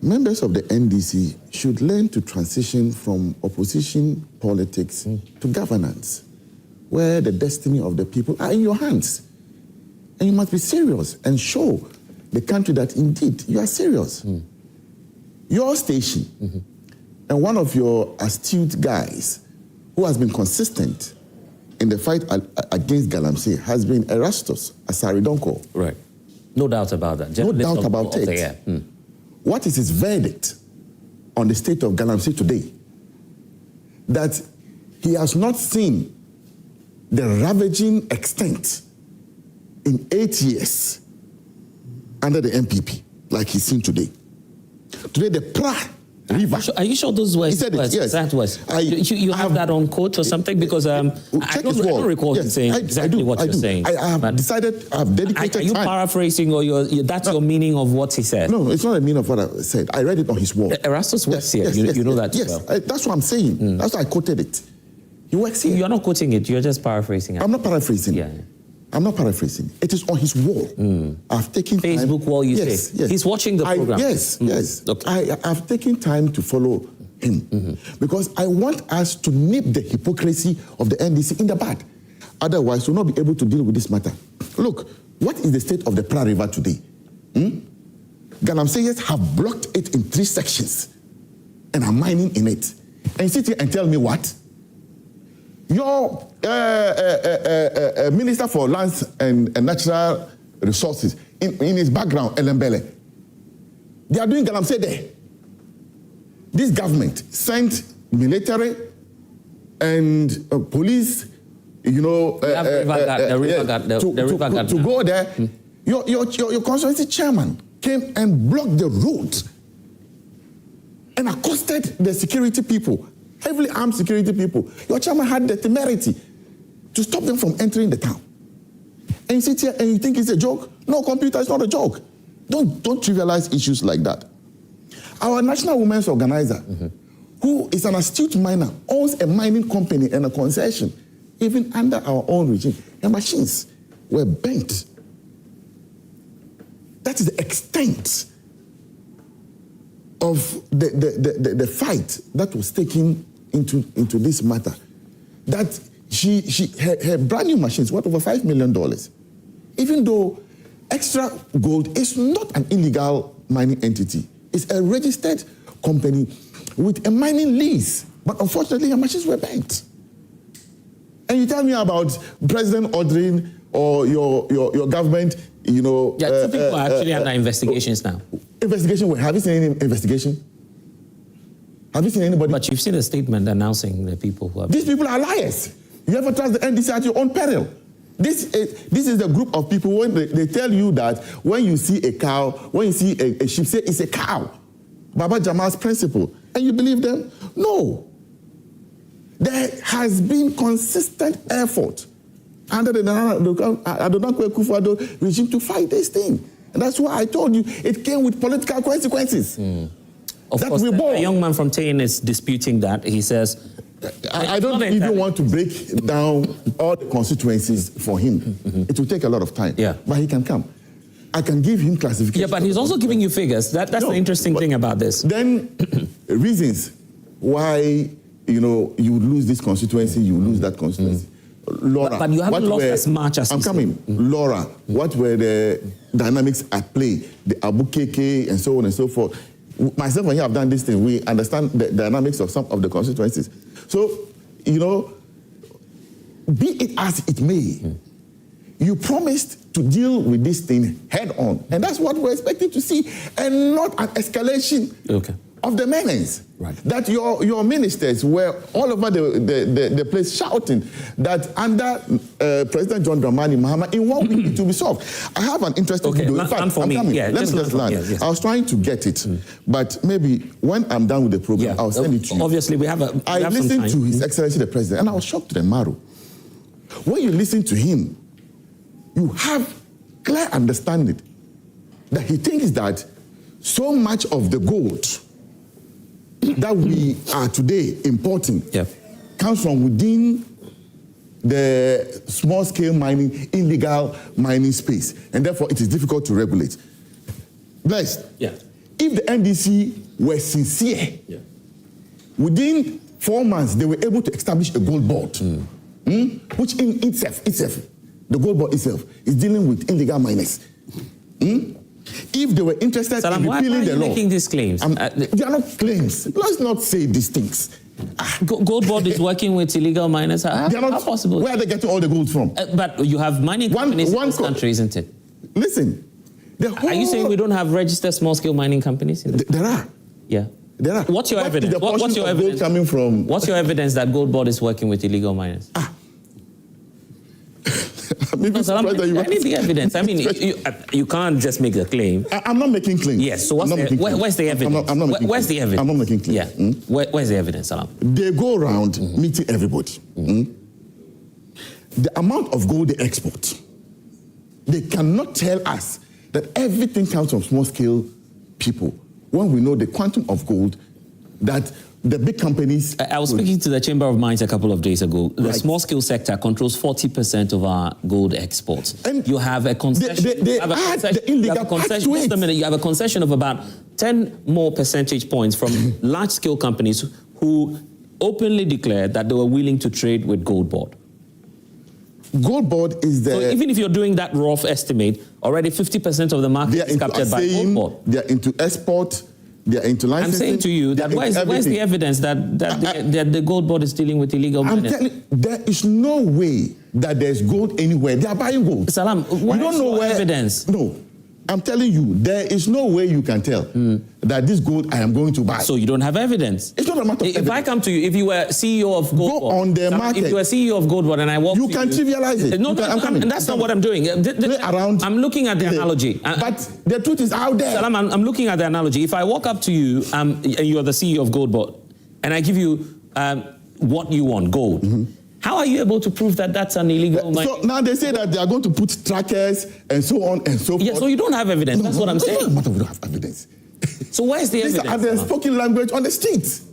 members of the NDC should learn to transition from opposition politics to governance, where the destiny of the people are in your hands. And you must be serious and show the country that indeed you are serious. Your station and one of your astute guys who has been consistent in the fight against Galamsey has been Erastus Asaridonko. Right. No doubt about that. No doubt about it. What is his verdict on the state of Galamsey today? That he has not seen the ravaging extent in 8 years under the MPP like he's seen today. Today, the Pra River. Are you sure those words? He said it, yes. That was. You have that on quote or something? Because I don't recall you saying exactly what you're saying. I have decided, I have dedicated time. Are you paraphrasing or that's your meaning of what he said? No, it's not a meaning of what I said. I read it on his wall. Erastus works here. You know that. Yes, well. That's what I'm saying. That's why I quoted it. He works here. You're not quoting it. You're just paraphrasing it. I'm not paraphrasing. Yeah. I'm not paraphrasing. It is on his wall. I've taken Facebook time. wall, you say? Yes. He's watching the program. Yes. Okay. I've taken time to follow him because I want us to nip the hypocrisy of the NDC in the bud. Otherwise, we'll not be able to deal with this matter. Look, what is the state of the Pra River today? Galamseyers have blocked it in 3 sections and are mining in it. And sit here and tell me what? Your Minister for Lands and Natural resources. In his background, Elembele. They are doing Galamsey there. This government sent military and police, to go there. Your constituency chairman came and blocked the road and accosted the security people, heavily armed security people. Your chairman had the temerity to stop them from entering the town. And you sit here and you think it's a joke? No, computer is not a joke. Don't trivialize issues like that. Our National Women's Organizer, who is an astute miner, owns a mining company and a concession, even under our own regime. The machines were bent. That is the extent of the fight that was taken into this matter. That her brand new machines worth over $5 million, even though Extra Gold is not an illegal mining entity. It's a registered company with a mining lease. But unfortunately, her machines were bent. And you tell me about President ordering or your government, two people are actually under investigations now. Investigation? Have you seen any investigation? Have you seen anybody? But you've seen a statement announcing the people who are... These people are liars. You ever trust the NDC at your own peril? This is the group of people when they tell you that when you see a cow, when you see a sheep, say it's a cow. Baba Jamal's principle. And you believe them? No. There has been consistent effort under the Akufo-Addo regime to fight this thing. And that's why I told you it came with political consequences. Of course, a young man from Tain is disputing that. He says... I don't even want to break down all the constituencies for him. It will take a lot of time. Yeah. But he can come. I can give him classification. Yeah, but he's also giving you figures. That's the interesting thing about this. Then reasons why you would lose this constituency, you lose that constituency. Laura, but you haven't lost as much as I'm coming. Laura, what were the dynamics at play? The Abu Keke and so on and so forth. Myself and you have done this thing. We understand the dynamics of some of the constituencies. So, be it as it may, you promised to deal with this thing head on. And that's what we're expecting to see, and not an escalation of the menace. Right. That your ministers were all over the place shouting that under President John Dramani Mahama, in 1 week it will be solved. I have an interesting video. In fact, I'm coming. Yeah, Let me just land. Yes. I was trying to get it, but maybe when I'm done with the program, I'll send it to you. Obviously, I listened to His Excellency the President, and I was shocked to the marrow. When you listen to him, you have clear understanding that he thinks that so much of the gold that we are today importing comes from within the small-scale mining, illegal mining space, and therefore it is difficult to regulate. Blessed, if the NDC were sincere, within 4 months they were able to establish a gold board, which in itself, the gold board itself, is dealing with illegal miners. If they were interested in repealing the law... making these claims? They are not claims. Let's not say these things. Gold board is working with illegal miners. How possible? Where are they getting all the gold from? But you have mining companies in this country, isn't it? Listen. Are you saying we don't have registered small-scale mining companies? There are. Yeah. There are. What's your evidence? What's your evidence coming from? What's your evidence that Gold Board is working with illegal miners? I need the evidence. I mean, you can't just make a claim. I'm not making claims. Yes. So where's the evidence? Where's the evidence? I'm not making claims. Yeah. Where's the evidence, Salam? They go around meeting everybody. The amount of gold they export, they cannot tell us that everything comes from small-scale people when we know the quantum of gold that the big companies... I was speaking to the Chamber of Mines a couple of days ago. The small-scale sector controls 40% of our gold exports. And you have a concession... You have a concession of about 10 more percentage points from large-scale companies who openly declared that they were willing to trade with Gold Board. Gold Board is the... So even if you're doing that rough estimate, already 50% of the market is captured by Gold Board. They are into export... They are into licensing. I'm saying to you that where's the evidence that the Gold Board is dealing with illegal mining? I'm telling you, there is no way that there's gold anywhere. They are buying gold. Salam, you don't know where evidence. No. I'm telling you, there is no way you can tell that this gold I am going to buy. So you don't have evidence. It's not a matter of evidence. If I come to you, if you were CEO of Gold Go on the market. If you were CEO of Gold and I walk you can trivialize it. No, and that's not what I'm doing. Around. I'm looking at the analogy. But the truth is out there. Salam, I'm looking at the analogy. If I walk up to you and you are the CEO of Gold and I give you what you want, gold, how are you able to prove that that's an illegal mine? So now they say that they are going to put trackers and so on and so forth. Yeah, so you don't have evidence. That's what I'm saying. It's not a matter of we don't have evidence. So where's the evidence? These are the spoken language on the streets.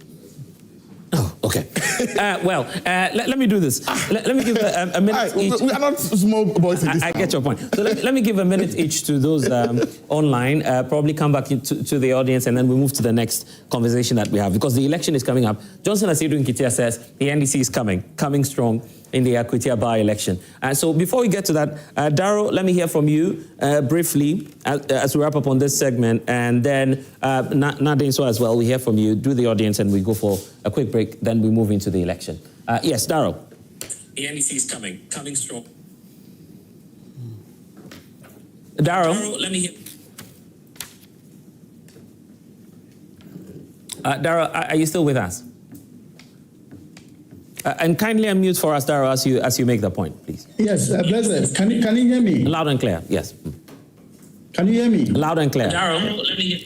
Oh, okay. Let me do this. Let me give a minute each. We are not small boys in this I get your point. So let me give a minute each to those online, probably come back to the audience, and then we move to the next conversation that we have, because the election is coming up. Johnson Asiedu Nketia says the NDC is coming strong in the Akwatia by-election. So before we get to that, Darrow, let me hear from you briefly as we wrap up on this segment, and then Nadine so as well, we hear from you, do the audience, and we go for a quick break, then we move into the election. Yes, Darrow. The NDC is coming strong. Darrow, let me hear. Darrow, are you still with us? And kindly unmute for us, Darrow, as you make the point, please. Yes, Blessed. Can you hear me? Loud and clear, yes. Can you hear me? Loud and clear. Darrow, let me hear.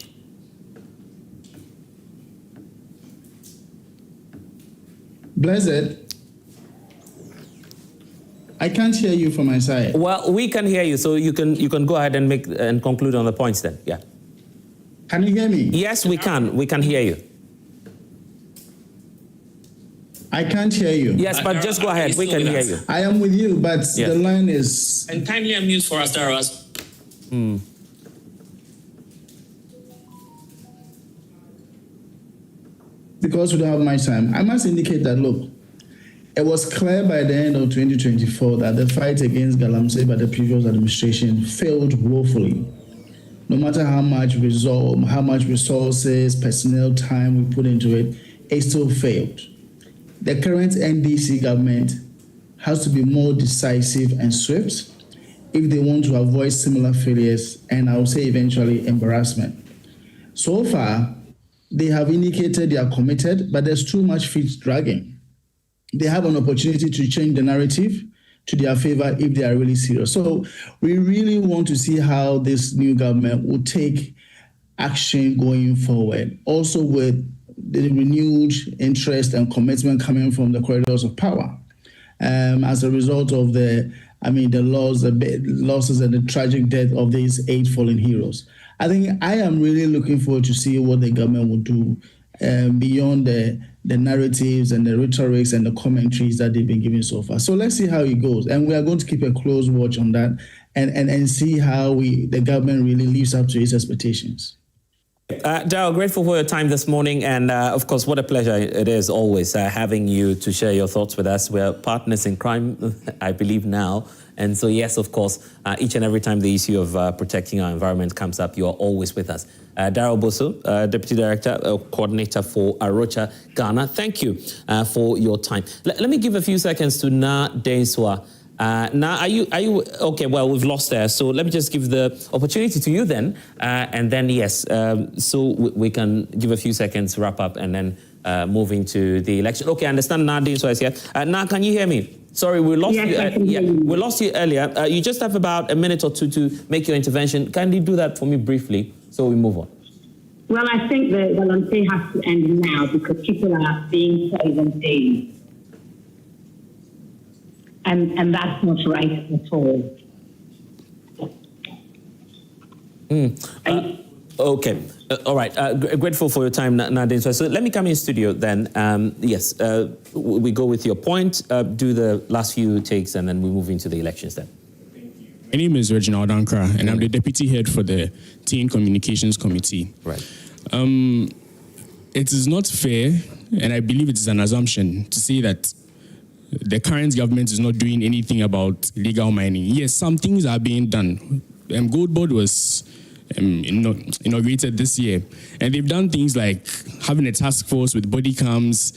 Blessed, I can't hear you from my side. Well, we can hear you, so you can go ahead and make and conclude on the points then. Yeah. Can you hear me? Yes, we can. We can hear you. I can't hear you. Yes, but just go ahead. We can hear you. I am with you, but the line is... And kindly unmute for us, Darrow. Because we don't have much time, I must indicate that, look, it was clear by the end of 2024 that the fight against Galamsey by the previous administration failed woefully. No matter how much resources, personnel, time we put into it, it still failed. The current NDC government has to be more decisive and swift if they want to avoid similar failures and I would say eventually embarrassment. So far, they have indicated they are committed, but there's too much feet dragging. They have an opportunity to change the narrative to their favor if they are really serious. So we really want to see how this new government will take action going forward, also with the renewed interest and commitment coming from the corridors of power. As a result of the losses and the tragic death of these 8 fallen heroes. I think I am really looking forward to see what the government will do beyond the narratives and the rhetorics and the commentaries that they've been giving so far. So let's see how it goes. And we are going to keep a close watch on that and see how the government really lives up to its expectations. Darrow, grateful for your time this morning, and of course, what a pleasure it is always having you to share your thoughts with us. We're partners in crime, I believe now, and so yes, of course, each and every time the issue of protecting our environment comes up, you are always with us. Darrow Boso, Deputy Director, Coordinator for Arocha, Ghana, thank you for your time. Let me give a few seconds to Na Denswa. Now, are you okay? Well, we've lost there, so let me just give the opportunity to you then, and then yes, so we can give a few seconds, wrap up, and then move into the election. Okay, I understand Nadine, so I see. Now, can you hear me? Sorry, we lost you. We lost you earlier. You just have about a minute or two to make your intervention. Kindly do that for me briefly, so we move on. Well, I think the Galamsey has to end now because people are being poisoned daily. And that's not right at all. Okay. All right. Grateful for your time, Nadine. So let me come in studio then. Yes, we go with your point, do the last few takes, and then we move into the elections then. My name is Reginald Ankara, and I'm the deputy head for the Teen Communications Committee. Right. It is not fair, and I believe it is an assumption, to say that the current government is not doing anything about illegal mining. Yes, some things are being done. Gold Board was inaugurated this year. And they've done things like having a task force with body cams,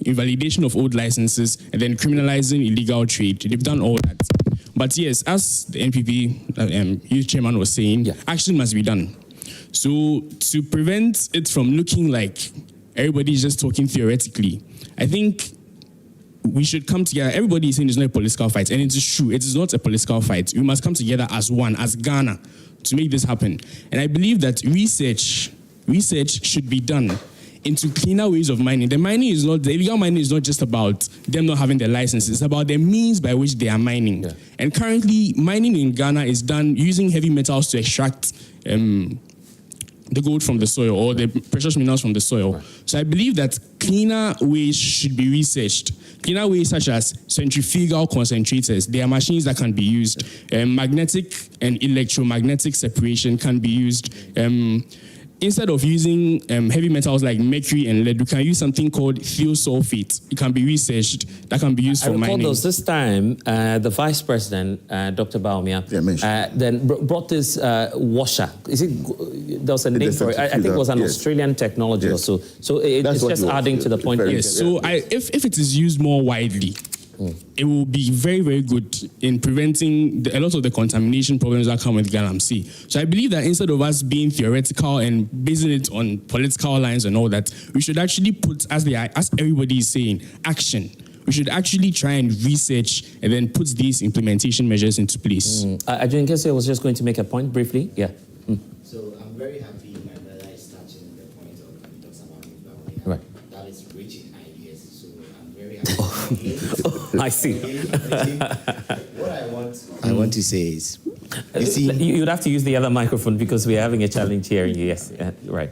invalidation of old licenses, and then criminalizing illegal trade. They've done all that. But yes, as the NPP youth chairman was saying, action must be done. So to prevent it from looking like everybody's just talking theoretically, I think we should come together. Everybody is saying it's not a political fight, and it is true. It is not a political fight. We must come together as one, as Ghana, to make this happen. And I believe that research should be done into cleaner ways of mining. The illegal mining is not just about them not having their licenses. It's about the means by which they are mining. Yeah. And currently, mining in Ghana is done using heavy metals to extract the gold from the soil or the precious minerals from the soil. Right. So I believe that cleaner ways should be researched. Cleaner ways such as centrifugal concentrators. There are machines that can be used. Magnetic and electromagnetic separation can be used. Instead of using heavy metals like mercury and lead, we can use something called thiosulfate. It can be researced. That can be used for mining. I recall this time, the Vice President, Dr. Baumia, then brought this washer. There was a name for it. I think it was an Australian technology or so. So it's just adding to the point. Yes, so if it is used more widely, it will be very, very good in preventing a lot of the contamination problems that come with Galamsey. So I believe that instead of us being theoretical and basing it on political lines and all that, we should actually put, as everybody is saying, action. We should actually try and research and then put these implementation measures into place. Adrian Kese was just going to make a point briefly. Yeah. So I'm very happy my brother is touching the point of Dr. Mahmoud. Right. That is rich in ideas. So I'm very happy. I see. What I want to say is, you see, you'd have to use the other microphone because we're having a challenge here. Yes, right.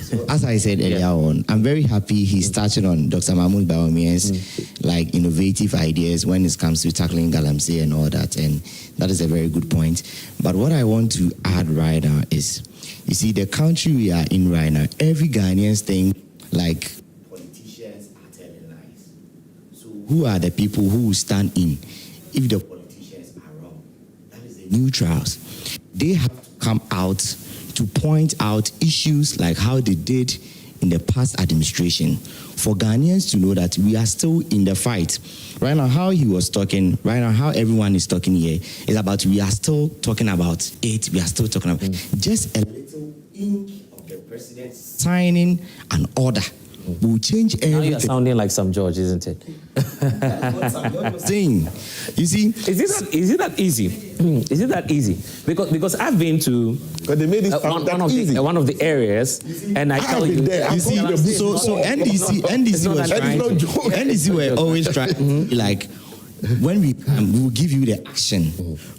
So, as I said earlier on, I'm very happy he's touching on Dr. Mahmoud Baomia's like innovative ideas when it comes to tackling Galamsey and all that, and that is a very good point. But what I want to add right now is, you see, the country we are in right now, every Ghanaian's thing like politicians are telling lies. So who are the people who will stand in if the politicians are wrong? That is the neutrals. They have to come out to point out issues like how they did in the past administration for Ghanaians to know that we are still in the fight. Right now, how he was talking, right now, how everyone is talking here is about we are still talking about it. We are still talking about just a little ink of the president signing an order will change everything. Now you're sounding like some George, isn't it? That's what some George was saying. You see, is it that easy? Is it that easy? Because I've been to one of the areas, and I tell you, so NDC were always trying like. When we will give you the action,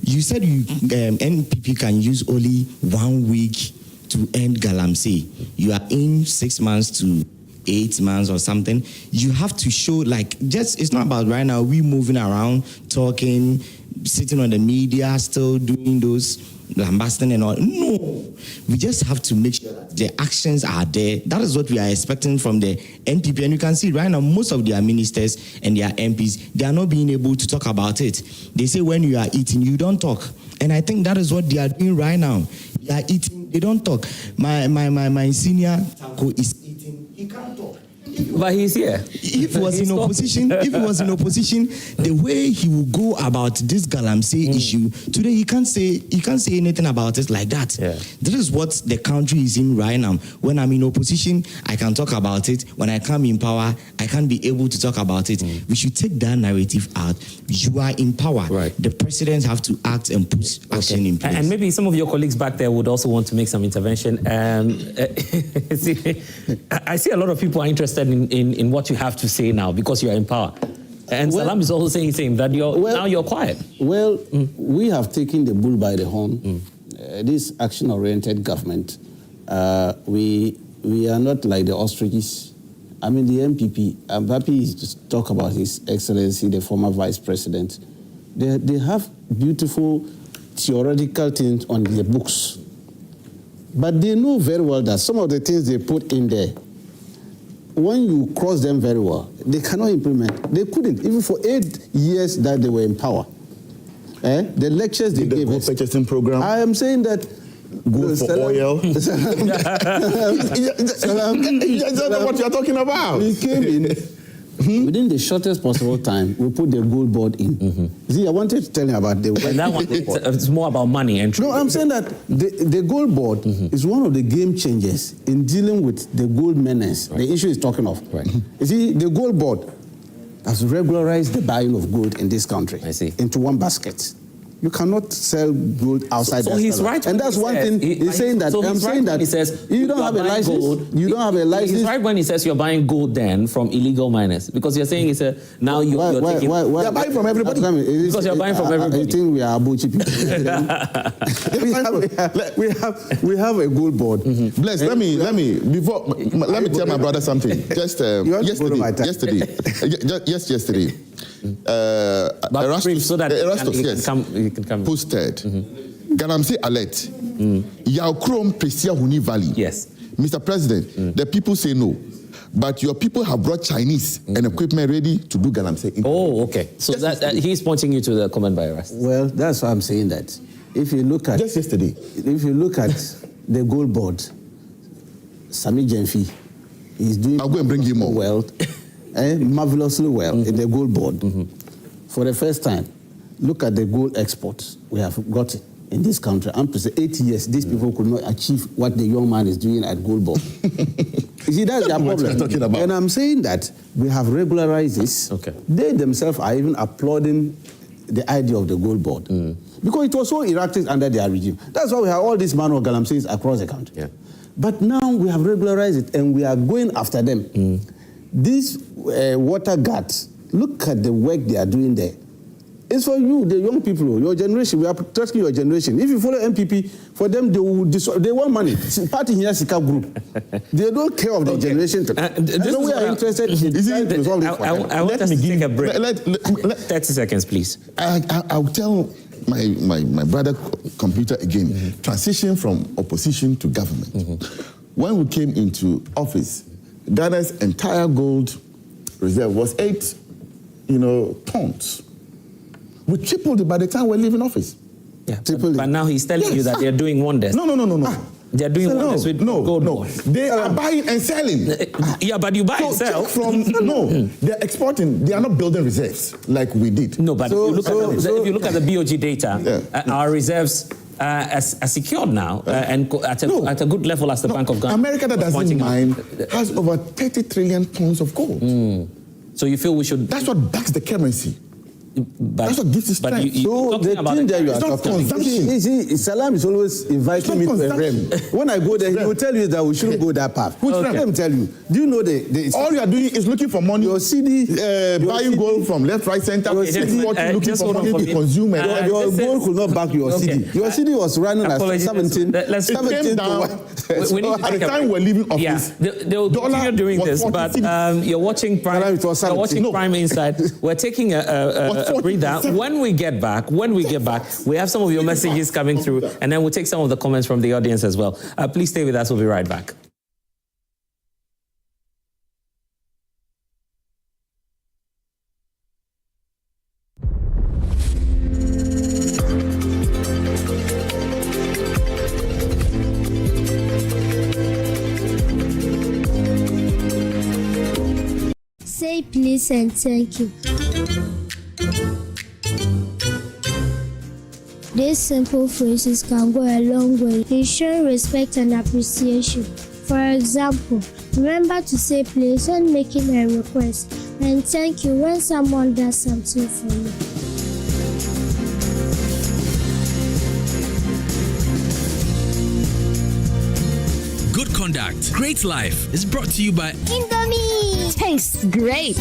you said NPP can use only 1 week to end Galamsey. You are in 6 months to 8 months or something. You have to show it's not about right now we moving around, talking, sitting on the media, still doing those lambasting and all. No, we just have to make sure that the actions are there. That is what we are expecting from the NPP. And you can see right now, most of their ministers and their MPs, they are not being able to talk about it. They say when you are eating, you don't talk. And I think that is what they are doing right now. They are eating, they don't talk. My senior Taco is eating, he can't talk. But he's here. If he was in opposition, the way he will go about this Galamsey issue today, he can't say anything about it like that. Yeah. This is what the country is in right now. When I'm in opposition, I can talk about it. When I come in power, I can't be able to talk about it. We should take that narrative out. You are in power. Right. The presidents have to act and put action in place. And maybe some of your colleagues back there would also want to make some intervention. I see a lot of people are interested in what you have to say now because you are in power. And Salam is also saying the same, that now you're quiet. Well, we have taken the bull by the horn. This action-oriented government, we are not like the ostriches. I mean, the MPP, I'm happy to talk about His Excellency, the former Vice President. They have beautiful theoretical things on their books. But they know very well that some of the things they put in there, when you cross them very well, they cannot implement. They couldn't, even for 8 years that they were in power. The lectures they gave us. Purchasing program. I am saying that Gold for oil. That's what you're talking about. We came in. Within the shortest possible time, we put the gold board in. See, I wanted to tell you about the. And that one, it's more about money and. No, I'm saying that the gold board is one of the game changers in dealing with the gold menace. Right. The issue is talking of. Right. You see, the gold board has regularized the buying of gold in this country. I see. Into one basket. You cannot sell gold outside. So he's right. And that's one thing he's saying that. So I'm saying that he says you don't have a license. Gold. You don't have a license. He's right when he says you're buying gold then from illegal miners because you're saying you're taking. You're buying from everybody. Because you're buying from everybody. I think we are Abuchi people. we have a gold board. Bless. Let me tell my brother something. Just yesterday. Erastus, so that Erastus, he yes, can come. posted. Galamsey alert. Yaukrom Presia Huni Valley. Yes. Mr. President, the people say no. But your people have brought Chinese and equipment ready to do Galamsey. Oh, okay. So that he's pointing you to the comment by Erastus. Well, that's why I'm saying that. If you look at just yesterday, if you look at the gold board, Sami Jenfi is doing. I'll go and bring you more. Well, marvelously well in the gold board. For the first time, look at the gold exports we have got in this country. I'm to say 8 years, these people could not achieve what the young man is doing at gold board. You see, that's their problem. Talking about. And I'm saying that we have regularized this. Okay. They themselves are even applauding the idea of the gold board. Because it was so erratic under their regime. That's why we have all these man of Galamseys across the country. Yeah. But now we have regularized it and we are going after them. These water guards, look at the work they are doing there. It's for you, the young people, your generation. We are trusting your generation. If you follow MPP, for them, they want money. Party here, Sika group. They don't care of the generation. We are interested in to resolve it for them. I want us to take a break. 30 seconds, please. I'll tell my brother computer again. Transition from opposition to government. When we came into office, Ghana's entire gold reserve was 8 tons. We tripled it by the time we're leaving office. Yeah, but now he's telling you that they're doing wonders. No. They're doing wonders with gold. No. They are buying and selling. Yeah, but you buy and sell. They're exporting. They are not building reserves like we did. No, but if you look at the BOG data, our reserves are secured now and at a good level as the Bank of Ghana. America that doesn't mine has over 30 trillion pounds of gold. So you feel we should... That's what backs the currency. That's what gives us strength. So the thing that you are talking about, Salam is always inviting me to a realm. When I go there, he will tell you that we shouldn't go that path. Let me tell you. Do you know all you are doing is looking for money. Your CD, buying gold from left, right, center. Looking for money to consume. Your gold could not back your CD. Your CD was running at 17. It came down. At the time we're leaving office, they will continue doing this. But you're watching Prime. You're watching Prime Inside. We're taking a breather. When we get back, we have some of your messages coming through, and then we'll take some of the comments from the audience as well. Please stay with us. We'll be right back. Say please and thank you. These simple phrases can go a long way in showing respect and appreciation. For example, remember to say please when making a request and thank you when someone does something for you. Good Conduct, Great Life is brought to you by Indomie. Tastes great.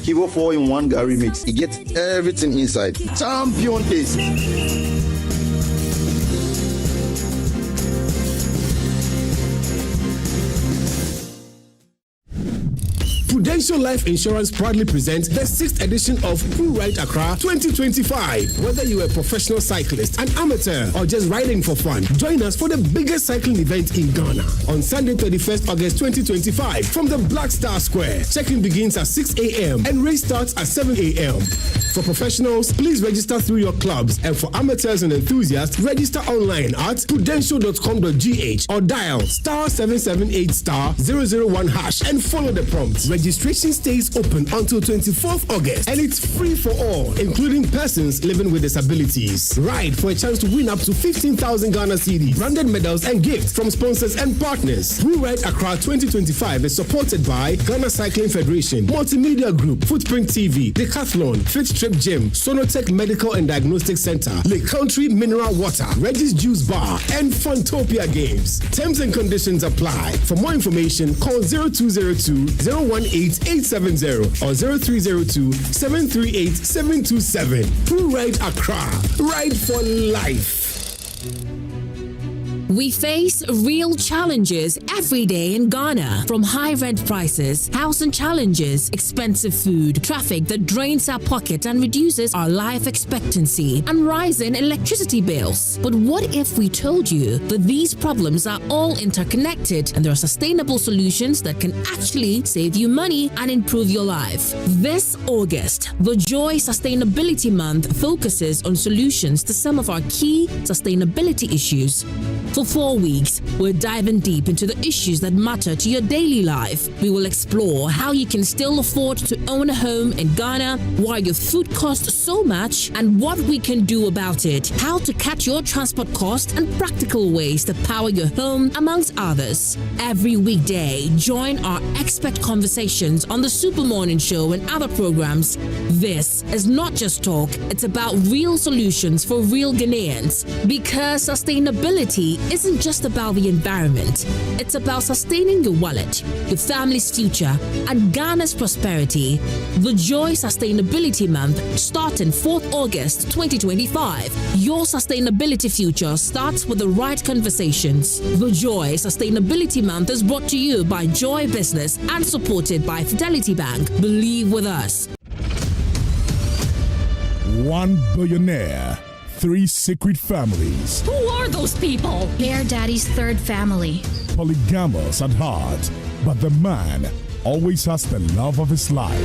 Kivo 4-in-1 Gary Mix. You get everything inside. Champion taste. Today Prudential Life Insurance proudly presents the 6th edition of Who Ride Accra 2025. Whether you're a professional cyclist, an amateur, or just riding for fun, join us for the biggest cycling event in Ghana on Sunday, 31st August 2025 from the Black Star Square. Check-in begins at 6 a.m. and race starts at 7 a.m. For professionals, please register through your clubs, and for amateurs and enthusiasts, register online at prudential.com.gh or dial *778*001# and follow the prompts. Registration stays open until 24th August and it's free for all, including persons living with disabilities. Ride for a chance to win up to 15,000 Ghana cedis, branded medals and gifts from sponsors and partners. Who Ride Accra 2025 is supported by Ghana Cycling Federation, Multimedia Group, Footprint TV, Decathlon, Fit Trip Gym, Sonotech Medical and Diagnostic Center, Lake Country Mineral Water, Reggie's Juice Bar, and Funtopia Games. Terms and conditions apply. For more information, call 0202-018-870 or 0302-738-727. Who Ride Accra? Ride for life. We face real challenges every day in Ghana, from high rent prices, housing challenges, expensive food, traffic that drains our pocket and reduces our life expectancy, and rising electricity bills. But what if we told you that these problems are all interconnected and there are sustainable solutions that can actually save you money and improve your life? This August, the Joy Sustainability Month focuses on solutions to some of our key sustainability issues. For 4 weeks, we're diving deep into the issues that matter to your daily life. We will explore how you can still afford to own a home in Ghana, why your food costs so much, and what we can do about it, how to cut your transport costs, and practical ways to power your home, amongst others. Every weekday, join our expert conversations on the Super Morning Show and other programs. This is not just talk, it's about real solutions for real Ghanaians, because sustainability isn't just about the environment. It's about sustaining your wallet, your family's future, and Ghana's prosperity. The Joy Sustainability Month, starting 4th August 2025. Your sustainability future starts with the right conversations. The Joy Sustainability Month is brought to you by Joy Business and supported by Fidelity Bank. Believe with us. 1 billionaire. 3 secret families. Who are those people? Bear Daddy's third family. Polygamous at heart, but the man always has the love of his life.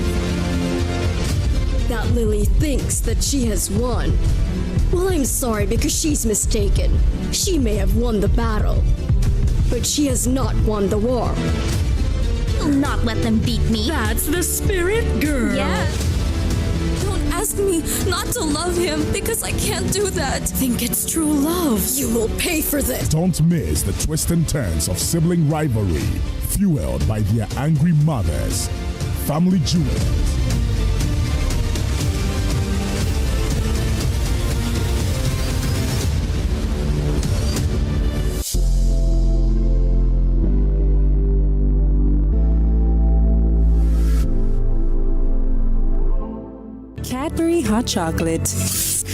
That Lily thinks that she has won. Well, I'm sorry because she's mistaken. She may have won the battle, but she has not won the war. Will not let them beat me. That's the spirit, girl. Yeah. Ask me not to love him because I can't do that. Think it's true love. You will pay for this. Don't miss the twists and turns of sibling rivalry, fueled by their angry mothers. Family Jewels. Cadbury Hot Chocolate.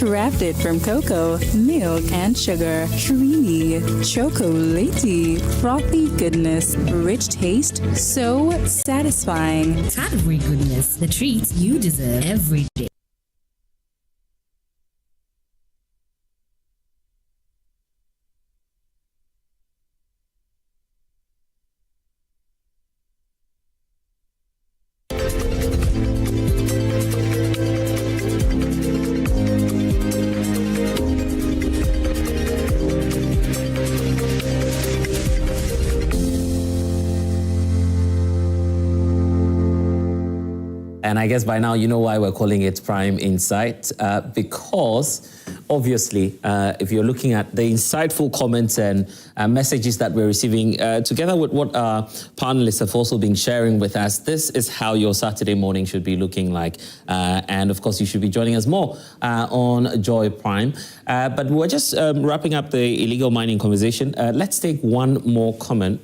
Crafted from cocoa, milk, and sugar. Creamy, chocolatey, frothy goodness, rich taste, so satisfying. Cadbury goodness, the treats you deserve every day. And I guess by now you know why we're calling it Prime Insight, because obviously, if you're looking at the insightful comments and messages that we're receiving, together with what our panelists have also been sharing with us, this is how your Saturday morning should be looking like. And of course, you should be joining us more on Joy Prime. But we're just wrapping up the illegal mining conversation. Let's take one more comment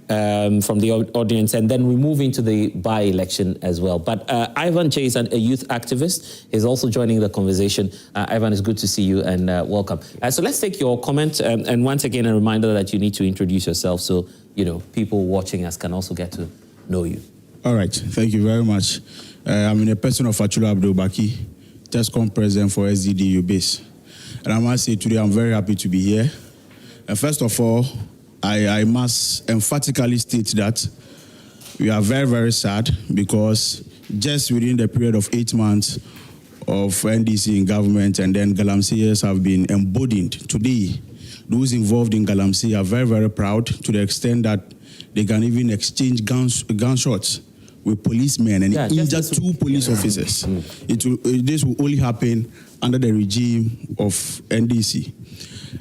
from the audience, and then we move into the by-election as well. But Ivan Chase, a youth activist, is also joining the conversation. Ivan, it's good to see you and welcome. So let's take your comment, and once again, a reminder that you need to introduce yourself so, you know, people watching us can also get to know you. All right, thank you very much. I'm in a person of Akufo-Addo Baki, TESCOM president for SDDU base. And I must say today I'm very happy to be here. First of all, I must emphatically state that we are very, very sad because just within the period of 8 months of NDC in government and then Galamseyers have been emboldened. Today, those involved in Galamsey are very, very proud to the extent that they can even exchange gunshots with policemen and injure 2 police officers. This will only happen under the regime of NDC.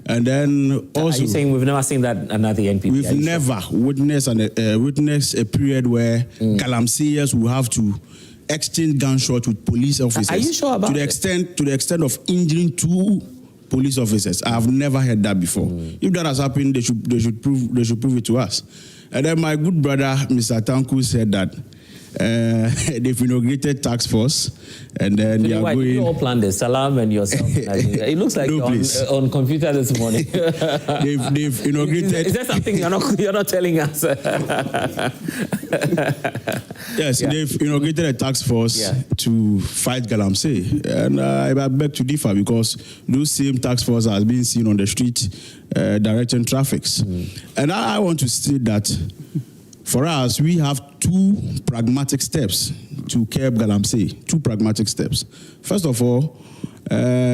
And then also, are you saying we've never seen that under the NPP? We've never witnessed a period where Galamseyers will have to exchange gunshots with police officers. Are you sure about to the extent of injuring 2 police officers? I have never heard that before. If that has happened, they should prove it to us. And then my good brother, Mr. Tanku, said that they've inaugurated task force, and then they are going. You all planned this, Salam and yourself. It looks like you're on computer this morning. they've inaugurated. Is there something you're not telling us? Yes, they've inaugurated a task force to fight Galamsey, and I beg to differ because those same task force has been seen on the street directing traffics, and I want to state that. For us, we have 2 pragmatic steps to curb Galamsey. 2 pragmatic steps. First of all,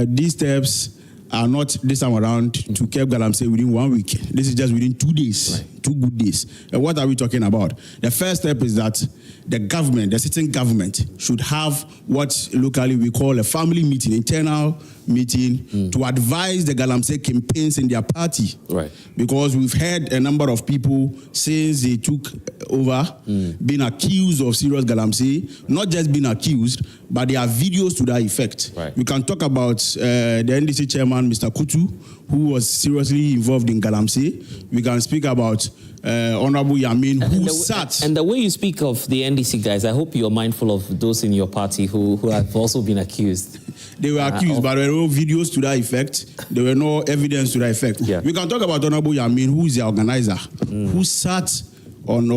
these steps are not this time around to curb Galamsey within 1 week. This is just within 2 days, 2 good days. And what are we talking about? The first step is that the government, the sitting government, should have what locally we call a family meeting, internal meeting, to advise the Galamsey campaigns in their party. Right. Because we've heard a number of people since they took over being accused of serious Galamsey, not just being accused, but there are videos to that effect. Right. We can talk about the NDC chairman, Mr. Kutu, who was seriously involved in Galamsey. We can speak about Honorable Yamin, who sat. And the way you speak of the NDC guys, I hope you're mindful of those in your party who have also been accused. They were accused, but there were no videos to that effect. There were no evidence to that effect. Yeah. We can talk about Honorable Yamin, who is the organizer, who sat on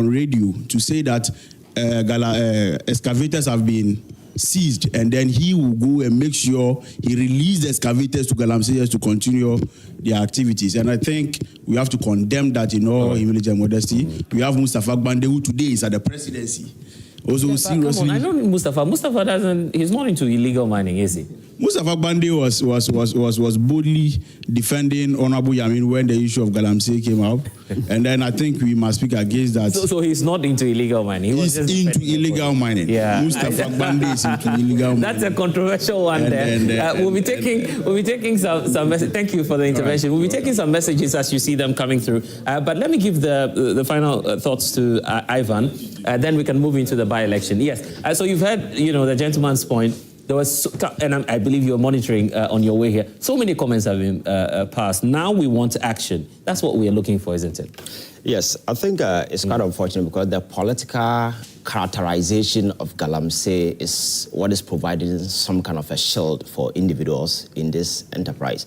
radio to say that excavators have been seized, and then he will go and make sure he releases the excavators to Galamseyers to continue their activities. And I think we have to condemn that in all humility and modesty. We have Mustafa Gbande, who today is at the presidency. Also, seriously. Come on, I don't need Mustafa. Mustafa doesn't. He's not into illegal mining, is he? Mustafa Gbande was boldly defending Honorable Yamin when the issue of Galamsey came up, and then I think we must speak against that. So he's not into illegal mining. He's into illegal mining. Yeah, Mustafa Gbande is into illegal mining. That's a controversial one. We'll be taking some messages. Thank you for the intervention. We'll be taking some messages as you see them coming through. But let me give the final thoughts to Ivan. Then we can move into the by-election. Yes. So you've heard, the gentleman's point. There was, and I believe you're monitoring on your way here. So many comments have been passed. Now we want action. That's what we are looking for, isn't it? Yes, I think it's quite unfortunate because the political characterization of Galamsey is what is providing some kind of a shield for individuals in this enterprise.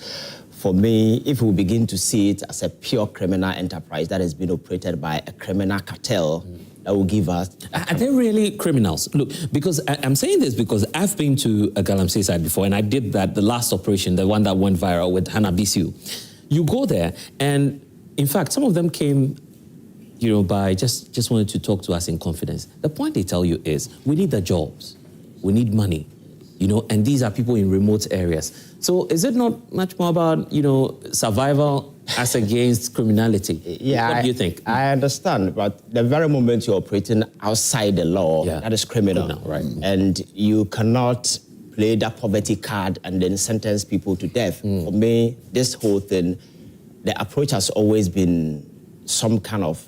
For me, if we begin to see it as a pure criminal enterprise that has been operated by a criminal cartel, that will give us... Are they really criminals? Look, because I'm saying this because I've been to a Galamsey site before, and I did that, the last operation, the one that went viral with Hannah Bisiu. You go there, and in fact, some of them came, by just wanted to talk to us in confidence. The point they tell you is, we need the jobs, we need money, and these are people in remote areas. So is it not much more about, survival as against criminality? Yeah, what do you think? I understand, but the very moment you're operating outside the law, that is criminal. Right. And you cannot play that poverty card and then sentence people to death. For me, this whole thing, the approach has always been some kind of,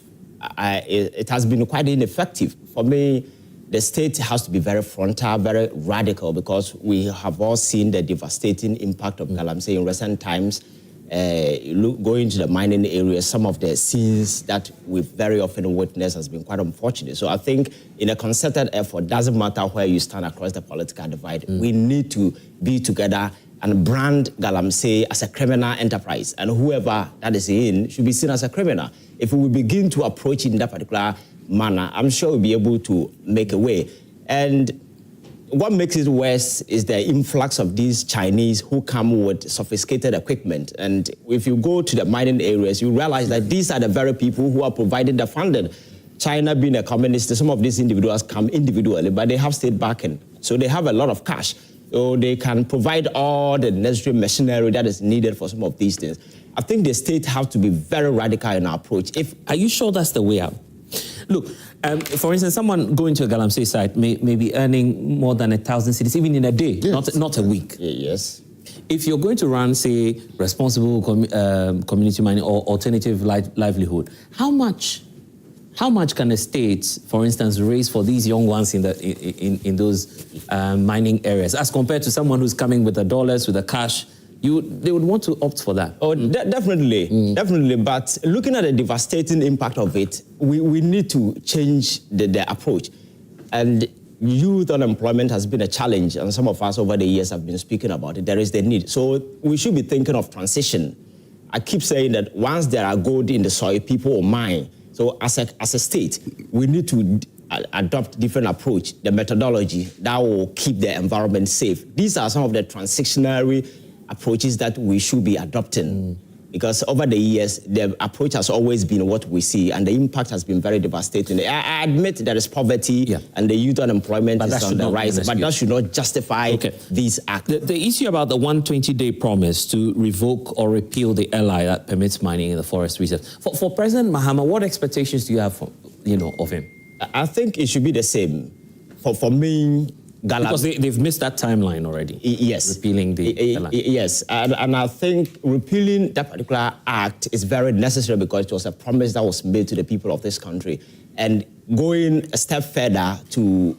it has been quite ineffective. For me, the state has to be very frontal, very radical, because we have all seen the devastating impact of Galamsey in recent times. Going to the mining areas, some of the scenes that we've very often witnessed has been quite unfortunate. So I think in a concerted effort, doesn't matter where you stand across the political divide, we need to be together and brand Galamsey as a criminal enterprise. And whoever that is in should be seen as a criminal. If we begin to approach it in that particular manner, I'm sure we'll be able to make a way. And what makes it worse is the influx of these Chinese who come with sophisticated equipment. And if you go to the mining areas, you realize that these are the very people who are providing the funding. China being a communist, some of these individuals come individually, but they have state backing. So they have a lot of cash. So they can provide all the necessary machinery that is needed for some of these things. I think the state has to be very radical in our approach. Are you sure that's the way out? Look, for instance, someone going to a Galamsey site may be earning more than 1,000 cedis even in a day, yes. not a week. Yes. If you're going to run, say, responsible community mining or alternative livelihood, how much can a state, for instance, raise for these young ones in those mining areas, as compared to someone who's coming with the dollars, with the cash? They would want to opt for that. Oh, definitely. But looking at the devastating impact of it, we need to change the approach. And youth unemployment has been a challenge, and some of us over the years have been speaking about it. There is the need. So we should be thinking of transition. I keep saying that once there are gold in the soil, people will mine. So as a state, we need to adopt different approach, the methodology that will keep the environment safe. These are some of the transitionary approaches that we should be adopting. Because over the years, the approach has always been what we see, and the impact has been very devastating. I admit there is poverty and the youth unemployment is on the rise, but that should not justify these acts. The issue about the 120-day promise to revoke or repeal the LI that permits mining in the forest reserve. For President Mahama, what expectations do you have of him? I think it should be the same. For me, because they've missed that timeline already. Yes. Repealing the LI. Yes, and I think repealing that particular act is very necessary because it was a promise that was made to the people of this country. And going a step further to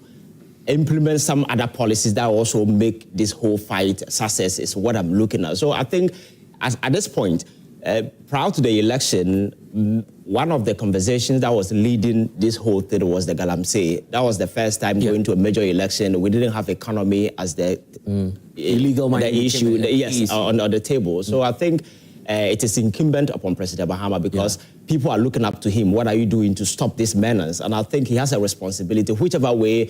implement some other policies that also make this whole fight a success is what I'm looking at. So I think at this point, prior to the election, one of the conversations that was leading this whole thing was the Galamsey. That was the first time going to a major election. We didn't have economy as the illegal mining issue on the table. So I think it is incumbent upon President Mahama because people are looking up to him. What are you doing to stop this menace? And I think he has a responsibility, whichever way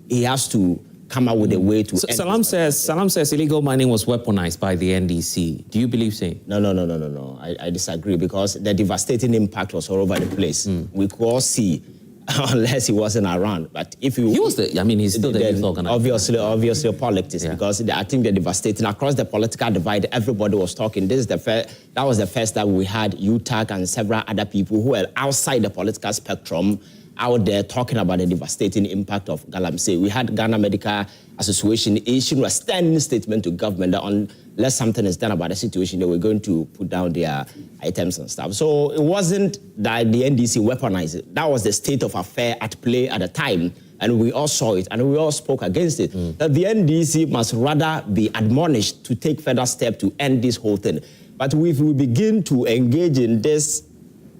he has to come up with a way to Salam says illegal mining was weaponized by the NDC. Do you believe so? No. I disagree because the devastating impact was all over the place. We could all see, unless he wasn't around. But if he was he's still the youth organizer. Obviously politics, because I think the devastating across the political divide, everybody was talking. That was the first time we had UTAC and several other people who were outside the political spectrum out there talking about the devastating impact of Galamsey. We had Ghana Medical Association issuing a standing statement to government that unless something is done about the situation, they were going to put down their items and stuff. So it wasn't that the NDC weaponized it. That was the state of affair at play at the time, and we all saw it, and we all spoke against it. That the NDC must rather be admonished to take further steps to end this whole thing. But if we begin to engage in this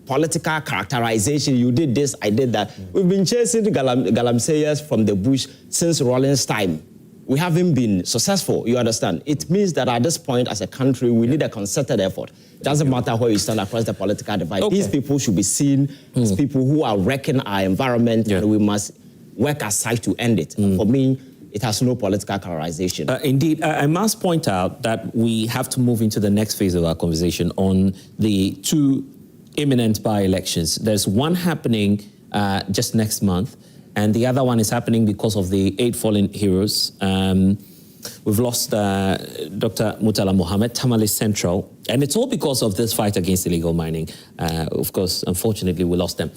political characterization, you did this, I did that. We've been chasing the Galamseyers from the bush since Rollins' time. We haven't been successful, you understand? It means that at this point as a country, we need a concerted effort. It doesn't matter where you stand across the political divide. These people should be seen as people who are wrecking our environment, and we must work aside to end it. For me, it has no political characterization. Indeed, I must point out that we have to move into the next phase of our conversation on the two imminent by-elections. There's one happening just next month, and the other one is happening because of the 8 fallen heroes. We've lost Dr. Murtala Mohammed, Tamale Central, and it's all because of this fight against illegal mining. Of course, unfortunately, we lost them.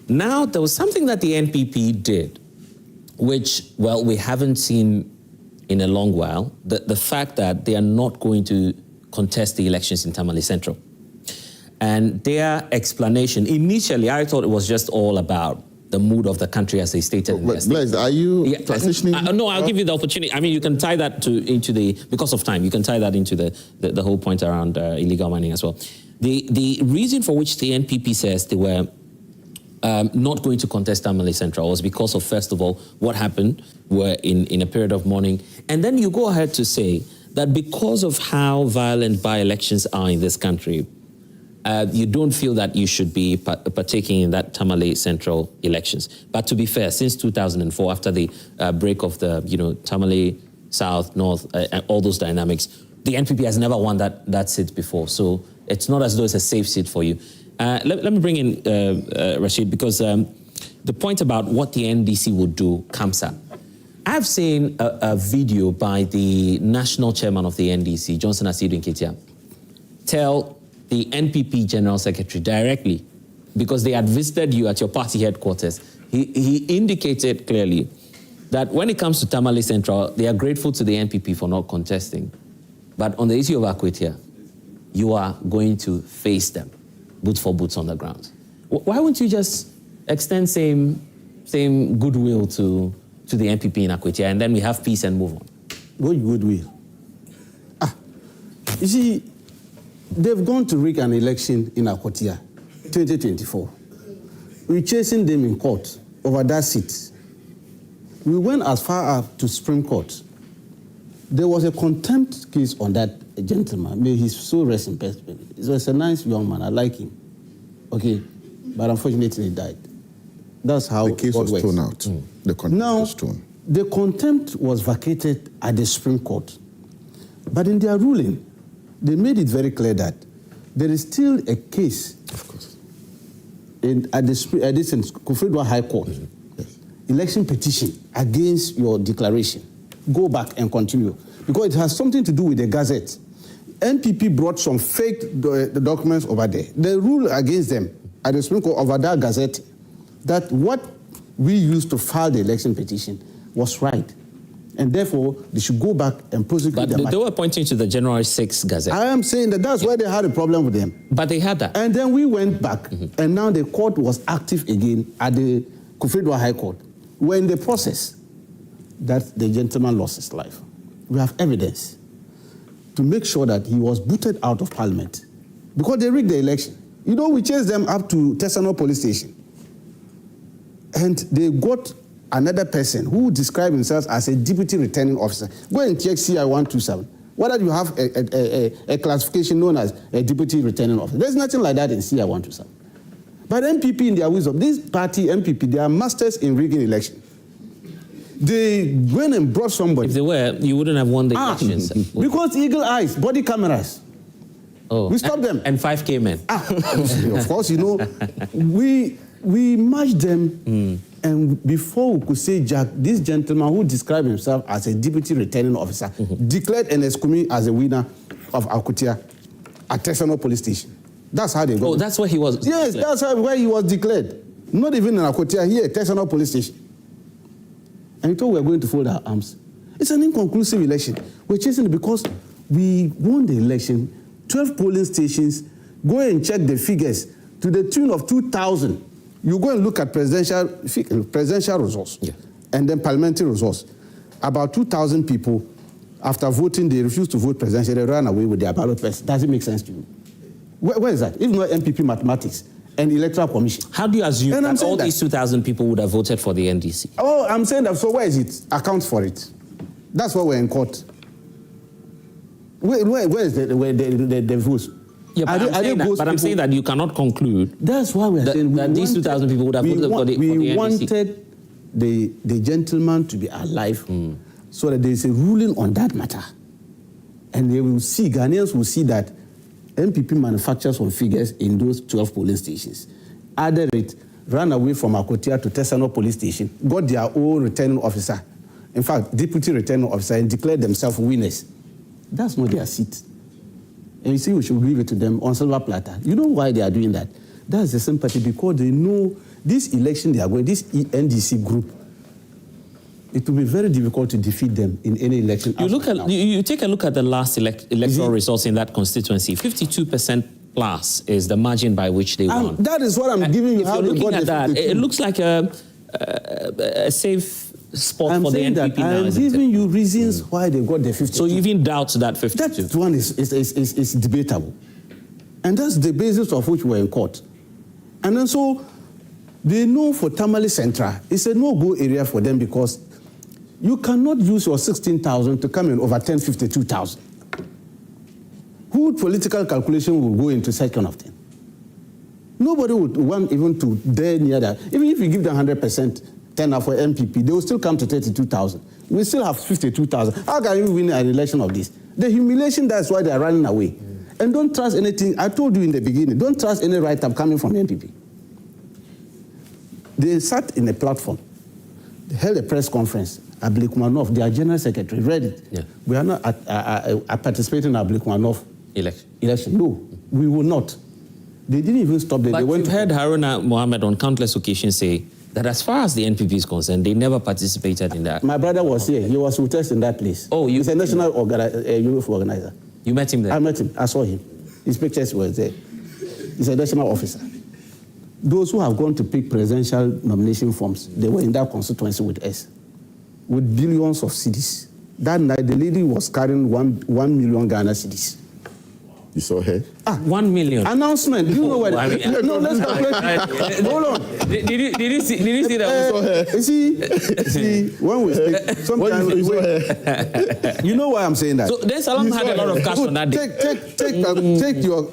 Now, there was something that the NPP did, which, well, we haven't seen in a long while, the fact that they are not going to contest the elections in Tamale Central. And their explanation, initially, I thought it was just all about the mood of the country as they stated. Blessed, are you transitioning? No, I'll give you the opportunity. I mean, you can tie that because of time, you can tie that into the whole point around illegal mining as well. The reason for which the NPP says they were not going to contest Tamale Central was because of, first of all, what happened, were in a period of mourning. And then you go ahead to say that because of how violent by-elections are in this country, you don't feel that you should be partaking in that Tamale Central elections. But to be fair, since 2004, after the break of the Tamale South, North, all those dynamics, the NPP has never won that seat before. So it's not as though it's a safe seat for you. Let me bring in Rashid, because the point about what the NDC would do comes up. I've seen a video by the national chairman of the NDC, Johnson Asidu Nketia, tell the NPP General Secretary directly, because they had visited you at your party headquarters. He indicated clearly that when it comes to Tamale Central, they are grateful to the NPP for not contesting. But on the issue of Akwatia, you are going to face them, boots for boots on the ground. Why wouldn't you just extend same goodwill to the NPP in Akwatia, and then we have peace and move on? What goodwill? You see, they've gone to rig an election in Akwatia, 2024. We're chasing them in court over that seat. We went as far as to Supreme Court. There was a contempt case on that gentleman. May his soul rest in peace. He was a nice young man. I like him. Okay, but unfortunately he died. That's how the case was thrown out. The contempt was thrown. The contempt was vacated at the Supreme Court. But in their ruling, they made it very clear that there is still a case at the Akufo-Addo High Court, election petition against your declaration. Go back and continue. Because it has something to do with the Gazette. NPP brought some fake documents over there. They ruled against them at the Supreme Court over that Gazette that what we used to file the election petition was right. And therefore, they should go back and prosecute them. But they were pointing to the January 6th Gazette. I am saying that's why they had a problem with them. But they had that. And then we went back, and now the court was active again at the Akufo-Addo High Court. We're in the process that the gentleman lost his life. We have evidence to make sure that he was booted out of Parliament because they rigged the election. You know, we chased them up to Tesano Police Station. And they got another person who described himself as a deputy returning officer. Go and check CI 127. Whether you have a classification known as a deputy returning officer. There's nothing like that in CI 127. But MPP, in their wisdom, this party, MPP, they are masters in rigging election. They went and brought somebody. If they were, you wouldn't have won the elections. Because eagle eyes, body cameras. Oh, we stopped them. And 5K men. Of course, you know, we matched them. And before we could say, Jack, this gentleman who described himself as a deputy returning officer declared Enes as a winner of Akwatia at Tesano Police Station. That's how they got. Oh, that's where he was. Yes, that's where he was declared. Not even in Akwatia, here at Tesano Police Station. And he thought we were going to fold our arms. It's an inconclusive election. We're chasing it because we won the election, 12 polling stations, go and check the figures to the tune of 2,000. You go and look at presidential results and then parliamentary results. About 2,000 people, after voting, they refused to vote presidential. They ran away with their ballot paper. Does it make sense to you? Where is that? If not MPP mathematics and electoral commission. How do you assume that all these 2,000 people would have voted for the NDC? Oh, I'm saying that. So where is it? Account for it. That's why we're in court. Where is the votes? Yeah, but I'm saying that you cannot conclude. That's why we're saying that these 2,000 people would have voted for the NDC. We wanted the gentleman to be alive so that there is a ruling on that matter. And they will see, Ghanaians will see that MPP manufactures some figures in those 12 polling stations. Added it, ran away from Akwatia to Tesano Police Station, got their own returning officer, in fact, deputy returning officer, and declared themselves winners. That's not their seat. And you see, we should give it to them on silver platter. You know why they are doing that? That's the sympathy, because they know this election they are going, this NDC group, it will be very difficult to defeat them in any election. You take a look at the last electoral results in that constituency. 52% plus is the margin by which they won. That is what I'm giving you. If you're looking at that, it looks like a safe spot for the NPP now. I'm giving you reasons why they got the 52. So you even doubt that 52? That one is debatable. And that's the basis of which we're in court. And then so they know for Tamale Central, it's a no-go area for them because you cannot use your 16,000 to come in over 52,000. Who political calculation will go into such kind of thing? Nobody would want even to dare near that. Even if you give them 100% turnout for MPP, they will still come to 32,000. We still have 52,000. How can you win an election of this? The humiliation, that's why they are running away. And don't trust anything. I told you in the beginning, don't trust any write-up coming from MPP. They sat in a platform. They held a press conference. Ablikmanov, their general secretary, read it. Yeah. We are not participating in Ablikmanov election. No, we will not. They didn't even stop there. But we've heard Haruna Mohammed on countless occasions say that as far as the NPP is concerned, they never participated in that. My brother was here. He was with us in that place. Oh, he's a national youth organizer. You met him there? I met him. I saw him. His pictures were there. He's a national officer. Those who have gone to pick presidential nomination forms, they were in that constituency with us, with billions of cedis. That night, the lady was carrying 1 million Ghana cedis. You saw her? 1 million. Announcement. Do you know what? No, let's calculate. Hold on. Did you see that? You see, when we speak, sometimes you know why I'm saying that. So then Salam had a lot of cash on that day.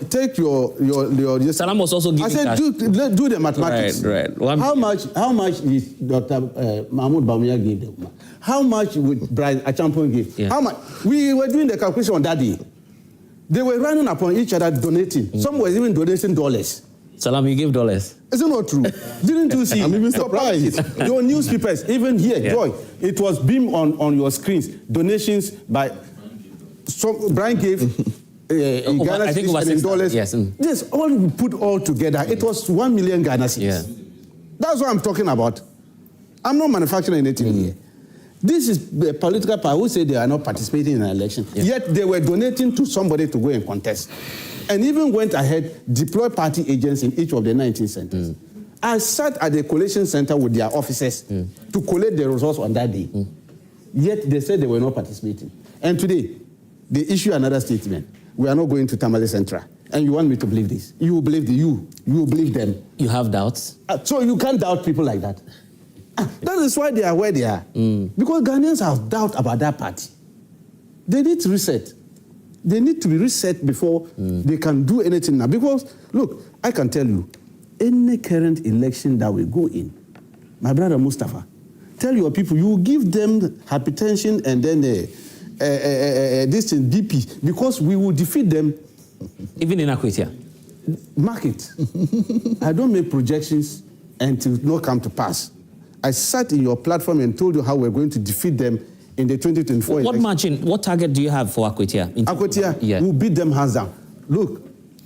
Take your. Salam was also giving I said, cash. do the mathematics. Right. How much did Dr. Mahmoud Bawumia give them? How much would Brian Achampong give? Yeah. How much? We were doing the calculation on that day. They were running upon each other, donating. Some were even donating dollars. Salam, you gave dollars. Is it not true? Didn't you see? I'm even surprised. Your newspapers, even here, Joy, it was beamed on your screens. Donations by. So Brian gave in Ghana I think over in dollars. Yes. Yes, all put all together. It was 1 million Ghana cedis. Yeah. That's what I'm talking about. I'm not manufacturing anything here. This is the political power who say they are not participating in an election. Yeah. Yet they were donating to somebody to go and contest. And even went ahead, deploy party agents in each of the 19 centers. I sat at the collation center with their officers to collect the results on that day. Yet they said they were not participating. And today, they issue another statement. We are not going to Tamale Central. And you want me to believe this? You will believe you will believe them. You have doubts? So you can't doubt people like that. That is why they are where they are. Because Ghanaians have doubt about that party. They need to reset. They need to be reset before they can do anything now. Because, look, I can tell you, any current election that we go in, my brother Mustafa, tell your people, you give them hypertension and then this thing, BP, because we will defeat them. Even in Akwatia? Mark it. I don't make projections and it will not come to pass. I sat in your platform and told you how we're going to defeat them in the 2024 What election. margin, what target do you have for Akwatia? Akwatia, we'll beat them hands down. Look.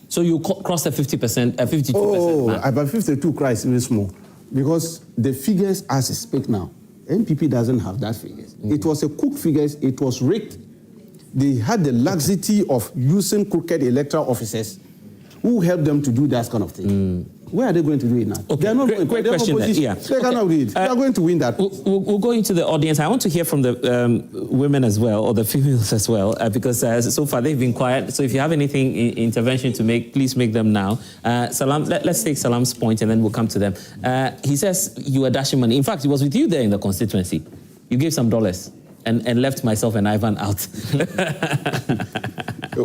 So you cross the 50%, 52%? Oh, about 52 cries even small. Because the figures as I speak now, NPP doesn't have that figures. It was a cooked figures, it was rigged. They had the laxity of using crooked electoral officers who helped them to do that kind of thing. Where are they going to do it now? Okay. They are not great question. Yeah. They cannot do it. They are going to win that. We'll go into the audience. I want to hear from the women as well, or the females as well, because so far they've been quiet. So if you have anything intervention to make, please make them now. Salam, let's take Salam's point and then we'll come to them. He says you were dashing money. In fact, he was with you there in the constituency. You gave some dollars and left myself and Ivan out.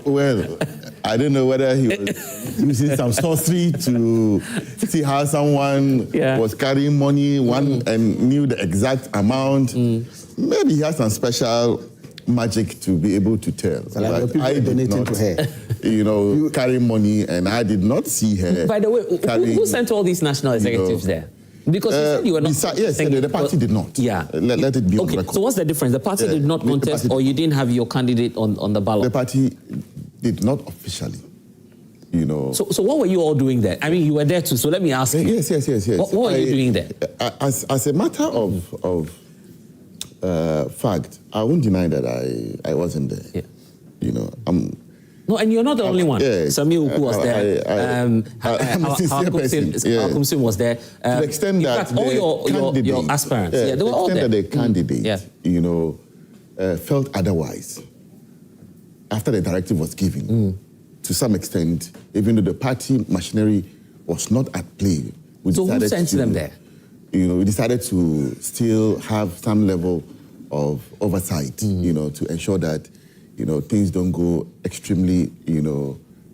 Well, I don't know whether he was using some sorcery to see how someone was carrying money and knew the exact amount. Maybe he has some special magic to be able to tell. But I did not, to her. carry money, and I did not see her. By the way, who sent all these national executives there? Because you said you were not. Yes, the party did not. Yeah. Let it be on record. So what's the difference? The party did not contest, or you didn't have your candidate on the ballot? The party did not officially, So what were you all doing there? I mean, you were there too, so let me ask you. Yes. What were you doing there? As a matter of fact, I won't deny that I wasn't there. Yeah. No, and you're not the only one. Samir Uku was there. Akumsim was there. To the extent that all your aspirants, they were all there. The candidate, felt otherwise after the directive was given. To some extent, even though the party machinery was not at play, so who sent them there? We decided to still have some level of oversight, to ensure that things don't go extremely,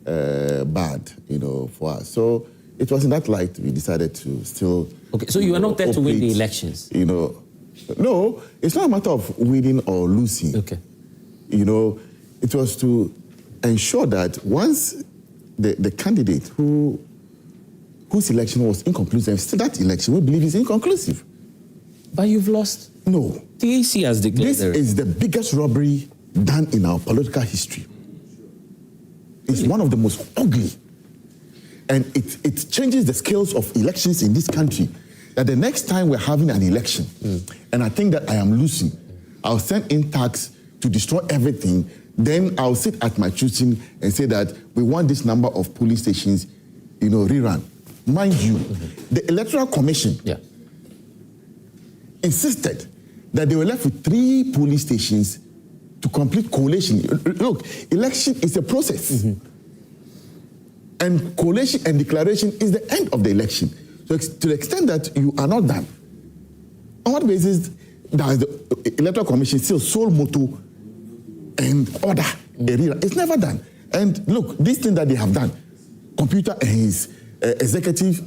bad, for us. So it was in that light we decided to still. Okay, so you are not there to win the operate, elections? No, it's not a matter of winning or losing. Okay. It was to ensure that once the candidate whose election was inconclusive, still that election we believe is inconclusive. But you've lost? No. The AC has declared. This is the biggest robbery done in our political history. It's one of the most ugly. And it changes the scales of elections in this country. That the next time we're having an election, and I think that I am losing, I'll send in tax to destroy everything, then I'll sit at my choosing and say that we want this number of police stations, rerun. Mind you, the Electoral Commission insisted that they were left with 3 police stations to complete collation. Look, election is a process. And collation and declaration is the end of the election. So to the extent that you are not done, on what basis does the Electoral Commission still sole motto and order a rerun? It's never done. And look, this thing that they have done, computer and his executive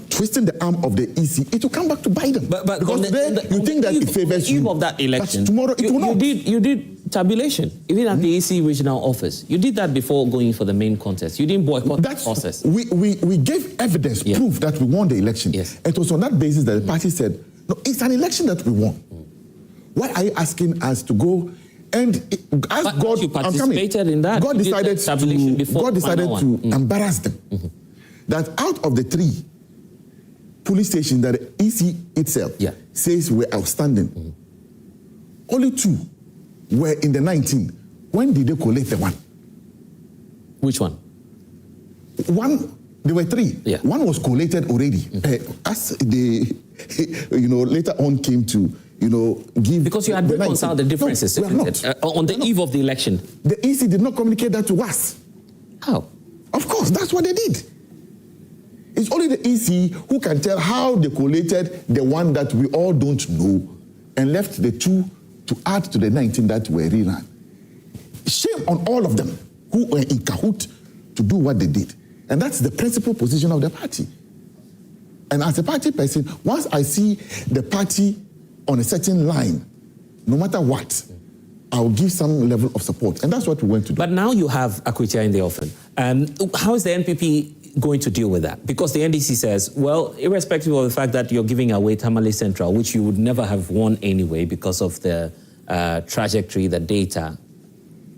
twisting the arm of the EC, it will come back to bite them. But because you think that it favors you. Of that election, but tomorrow it will not. You did tabulation, even at the EC regional office. You did that before going for the main contest. You didn't boycott the process. We gave evidence, proof that we won the election. Yes. It was on that basis that the party said, no, it's an election that we won. Why are you asking us to go and ask God? You participated in that. God decided to embarrass them. That out of the 3 police stations that the EC itself says were outstanding, only 2 were in the 19. When did they collect the 1? Which one? There were 3. Yeah. 1 was collated already. As they, later on came to, give. Because you had reconciled the differences. No, we have not. On the eve of the election. The EC did not communicate that to us. How? Of course, that's what they did. It's only the EC who can tell how they collated the 1 that we all don't know and left the 2 to add to the 19 that were rerun. Shame on all of them who were in cahoot to do what they did. And that's the principal position of the party. And as a party person, once I see the party on a certain line, no matter what, I will give some level of support. And that's what we went to do. But now you have Akwatia in the offing. How is the NPP going to deal with that? Because the NDC says, well, irrespective of the fact that you're giving away Tamale Central, which you would never have won anyway because of the trajectory, the data.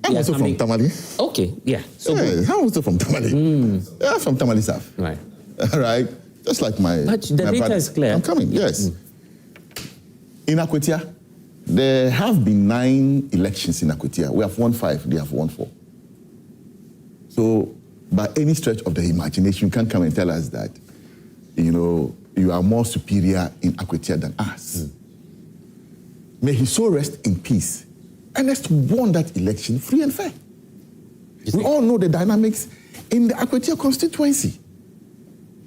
I'm also from Tamale. Okay, yeah. So I'm also from Tamale. Yeah, from Tamale South. Right. All right. Just like my But the data brother. is clear. I'm coming, yes. In Akwatia, there have been 9 elections in Akwatia. We have won 5, they have won 4. So, by any stretch of the imagination, you can't come and tell us that, you are more superior in Akwatia than us. May his soul rest in peace. And let's won that election free and fair. We all know the dynamics in the Akwatia constituency.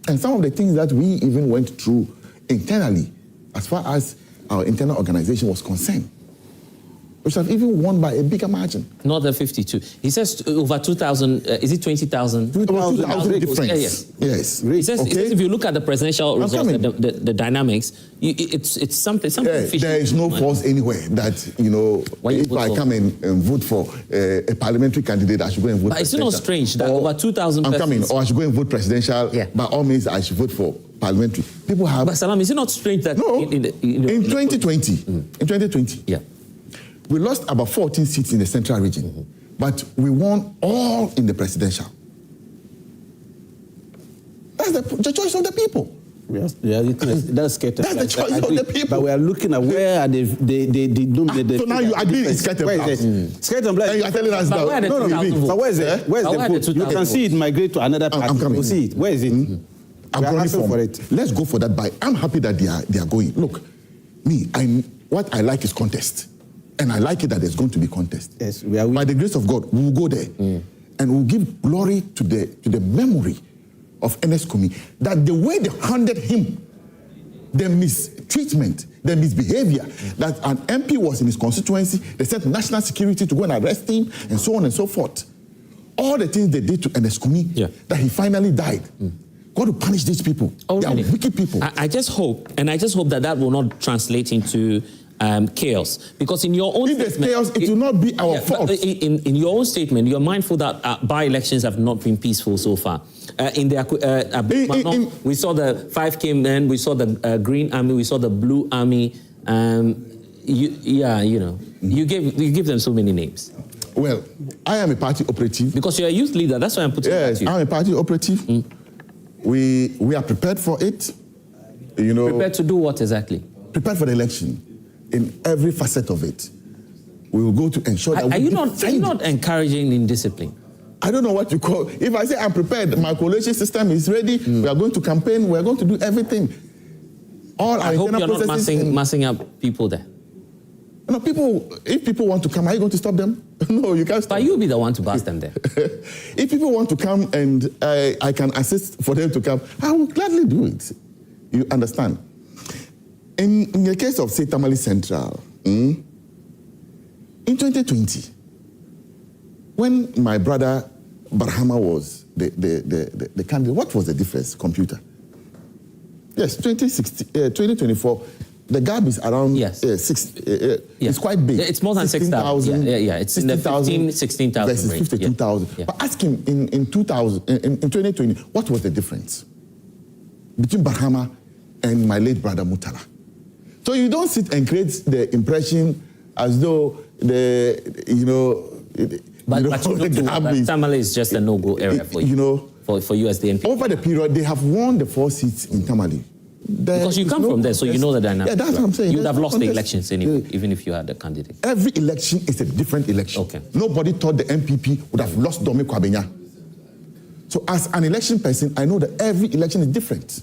And some of the things that we even went through internally, as far as our internal organization was concerned, which have even won by a bigger margin. Not the 52. He says over 2,000, is it 20,000? 2,000 difference. Yes. He says if you look at the presidential results, the dynamics, it's something fishy. There is no force anywhere that, if I come and vote for a parliamentary candidate, I should go and vote But it's not strange that over 2,000 I'm coming, or I should go and vote presidential. By all means, I should vote for parliamentary. People have... But Salam, is it not strange that... No, in 2020, we lost about 14 seats in the central region, but we won all in the presidential. That's the choice of the people. That's the choice of the people. But we are looking at where are they so now you agree it's Skeleton Blast. Skeleton Blast. And you are telling us now. No. But where is it? Where's the vote? You can see it migrate to another party. I'm coming. You see it. Where is it? I'm going for it. Let's go for that. I'm happy that they are going. Look, what I like is contest. And I like it that there's going to be contest. Yes, by the grace of God, we will go there. And we'll give glory to the memory of Ernest Kumi, that the way they handled him, the mistreatment, the misbehavior, that an MP was in his constituency, they sent national security to go and arrest him, and so on and so forth. All the things they did to Ernest Kumi, that he finally died. got to punish these people. Oh, they really? are wicked people. I just hope that will not translate into chaos. Because in your own statement, chaos, it will not be our fault. In your own statement, you're mindful that by-elections have not been peaceful so far. In the we saw the 5K men, we saw the Green Army, we saw the Blue Army. You give them so many names. Well, I am a party operative. Because you're a youth leader, that's why I'm putting it to you. I'm a party operative. We are prepared for it. Prepared to do what exactly? Prepared for the election in every facet of it. We will go to ensure that Are you not encouraging indiscipline? I don't know what you call. If I say I'm prepared, my coalition system is ready. We are going to campaign. We are going to do everything. I hope you're not massing up people there. No, if people want to come, are you going to stop them? No, you can't stop. But you'll be the one to bust them there. If people want to come and I can assist for them to come, I will gladly do it. You understand? In the case of, say, Tamale Central, in 2020, when my brother Barhama was the candidate, what was the difference? Computer. Yes, 2024, the gap is around it's quite big. It's more than 6,000. Yeah. It's in the 16,000 versus range. 52,000. Yeah. But ask him in 2020, what was the difference between Barhama and my late brother Mutala? So you don't sit and create the impression as though But you know that Tamale is just a no-go area for you. For you as the NP. Over the period, they have won the 4 seats in Tamale. Because you come from there, so you know the dynamic. Yeah, that's what I'm saying. You would have lost the elections anyway, even if you had a candidate. Every election is a different election. Okay. Nobody thought the MPP would have lost Dome Kwabenya. So as an election person, I know that every election is different.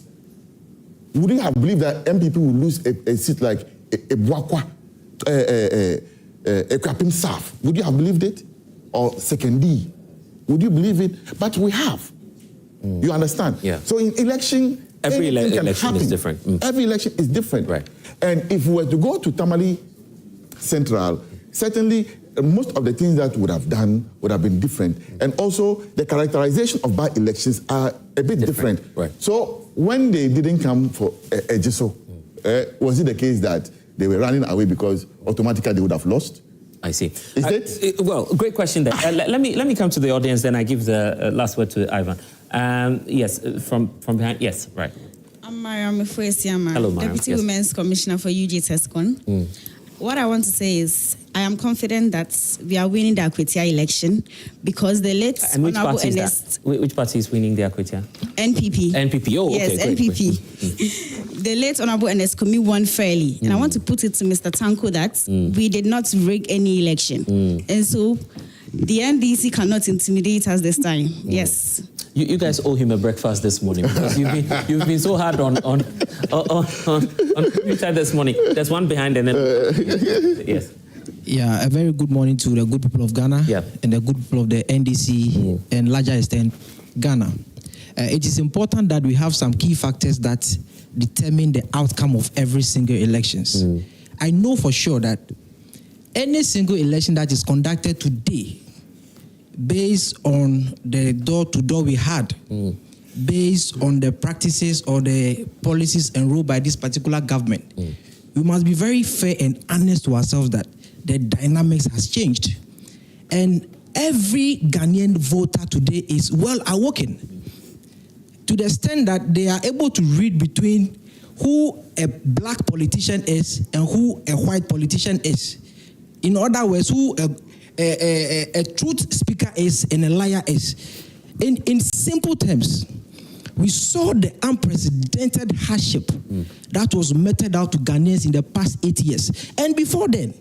Would you have believed that MPP would lose a seat like a Buakwa, a Kwapim South? Would you have believed it? Or Sekendi? Would you believe it? But we have. You understand? Yeah. So in election, every election happen. is different. Every election is different. Right. And if we were to go to Tamale Central, certainly most of the things that would have done would have been different. And also the characterization of by-elections are a bit different. Right. So when they didn't come for Ejiso, was it the case that they were running away because automatically they would have lost? I see. Is it? Well, great question there. Let me come to the audience, then I give the last word to Ivan. Yes, from behind. Yes, right. I'm Mariam Efuesiama, Hello, Mariam. Deputy Yes. Women's Commissioner for UG Tescon. What I want to say is I am confident that we are winning the Akwatia election because the late And which Honorable party is that? Which party is winning the Akwatia? NPP. NPP. Oh, okay. Yes, Great, NPP. The late Honorable Ernest Komi won fairly. And I want to put it to Mr. Tanko that we did not rig any election. And so the NDC cannot intimidate us this time. Yes. You guys owe him a breakfast this morning because you've been so hard on computer this morning. There's one behind and then yes. Yeah, a very good morning to the good people of Ghana and the good people of the NDC and larger extent Ghana. It is important that we have some key factors that determine the outcome of every single elections. I know for sure that any single election that is conducted today, based on the door-to-door we had, based on the practices or the policies enrolled by this particular government, we must be very fair and honest to ourselves that the dynamics has changed. And every Ghanaian voter today is well awoken to the extent that they are able to read between who a black politician is and who a white politician is. In other words, who a truth speaker is and a liar is. In simple terms, we saw the unprecedented hardship that was meted out to Ghanaians in the past 8 years. And before then,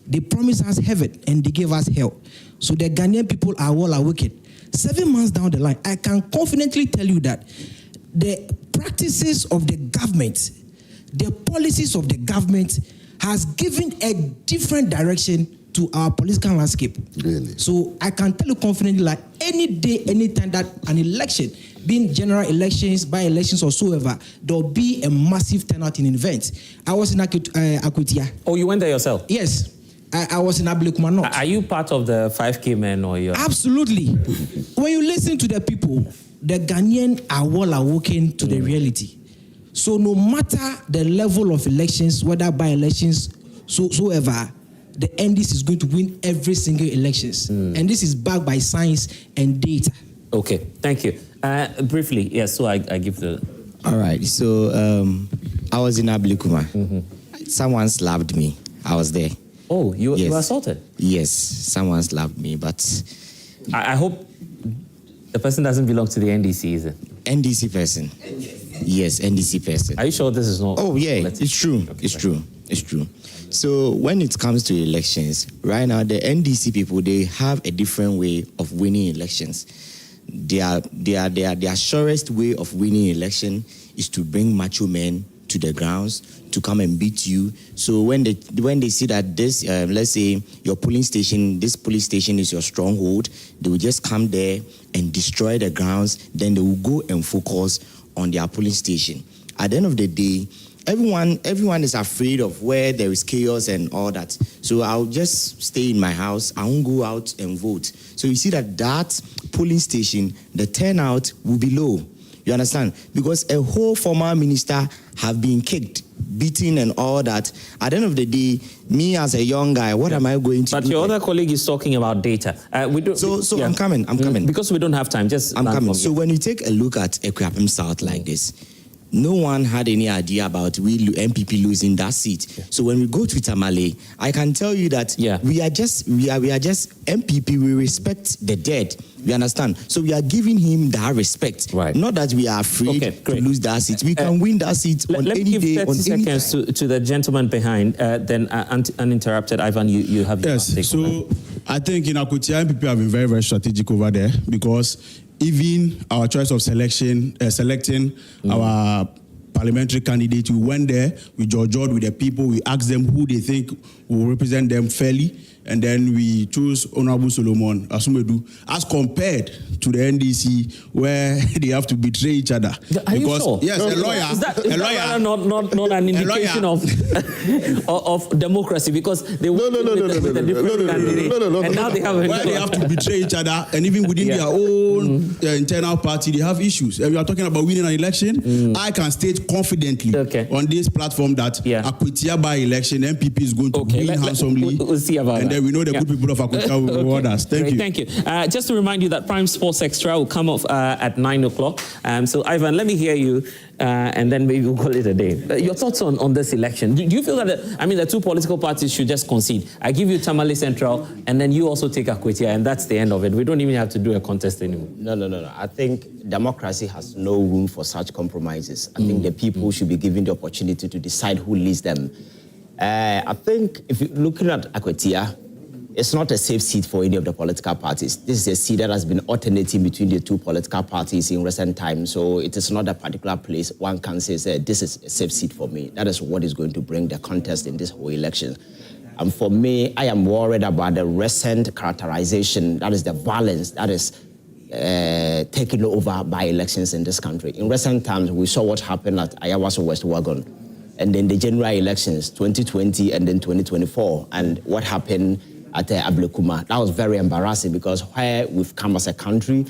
they promised us heaven and they gave us hell. So the Ghanaian people are well awakened. 7 months down the line, I can confidently tell you that the practices of the government, the policies of the government has given a different direction to our political landscape. Really? So I can tell you confidently, like any day, any time that an election, being general elections, by-elections or so ever, there will be a massive turnout in events. I was in Akwatia. Oh, you went there yourself? Yes. I was in Ablekumanot. Are you part of the 5K men or you? Absolutely. When you listen to the people, the Ghanaian are well awoken to the reality. So no matter the level of elections, whether by elections, soever, the NDC is going to win every single elections. And this is backed by science and data. Okay, thank you. Briefly, yes, so I give the... All right, so I was in Ablikuma. Someone slapped me. I was there. Oh, you were assaulted? Yes, someone slapped me, but... I hope the person doesn't belong to the NDC, is it? NDC person. Yes, NDC person. Are you sure this is not... Oh, yeah, it's true. Okay, it's true. It's true. So when it comes to elections, right now, the NDC people, they have a different way of winning elections. Their surest way of winning election is to bring macho men to the grounds to come and beat you. So when they see that this, let's say your polling station, this police station is your stronghold, they will just come there and destroy the grounds. Then they will go and focus on their polling station. At the end of the day, everyone is afraid of where there is chaos and all that. So I'll just stay in my house. I won't go out and vote. So you see that polling station, the turnout will be low. You understand? Because a whole former minister have been kicked, beaten and all that. At the end of the day, me as a young guy, what am I going to do? But your other colleague is talking about data. So I'm coming. Because we don't have time, I'm coming. So when you take a look at Akuapem South like this, no one had any idea about MPP losing that seat. Yeah. So when we go to Tamale, I can tell you that we are just MPP. We respect the dead. You understand? So we are giving him that respect. Right. Not that we are afraid to lose that seat. We can win that seat on any day. Let me give 30 seconds to the gentleman behind. Then uninterrupted, Ivan, you have your take. So I think in Akwatia, MPP have been very, very strategic over there because even our choice of selecting our parliamentary candidate, we went there, we judged with the people, we asked them who they think will represent them fairly, and then we chose Honorable Solomon Asumedu as compared to the NDC where they have to betray each other. Are you sure? Yes, a lawyer. Is that not an indication of democracy? Because they went with a different candidate, and now they have where they have to betray each other, and even within their own internal party, they have issues. And we are talking about winning an election. I can state confidently on this platform that Akwatia by election, MPP is going to win handsomely. We'll see about and that. then we know the good people of Akwatia will reward us. Thank you. Thank you. Just to remind you that Prime Sports Extra will come off at 9 o'clock. So, Ivan, let me hear you, and then maybe we'll call it a day. Your thoughts on this election? Do you feel that, the two political parties should just concede? I give you Tamale Central, and then you also take Akwatia, and that's the end of it. We don't even have to do a contest anymore. No. I think democracy has no room for such compromises. I think the people should be given the opportunity to decide who leads them. I think if you're looking at Akwatia, it's not a safe seat for any of the political parties. This is a seat that has been alternating between the two political parties in recent times. So it is not a particular place one can say, this is a safe seat for me. That is what is going to bring the contest in this whole election. And for me, I am worried about the recent characterization, that is the violence that is taken over by elections in this country. In recent times, we saw what happened at Ayawaso West Wagon, and then the general elections, 2020 and then 2024, and what happened at Ablekuma. That was very embarrassing because where we've come as a country,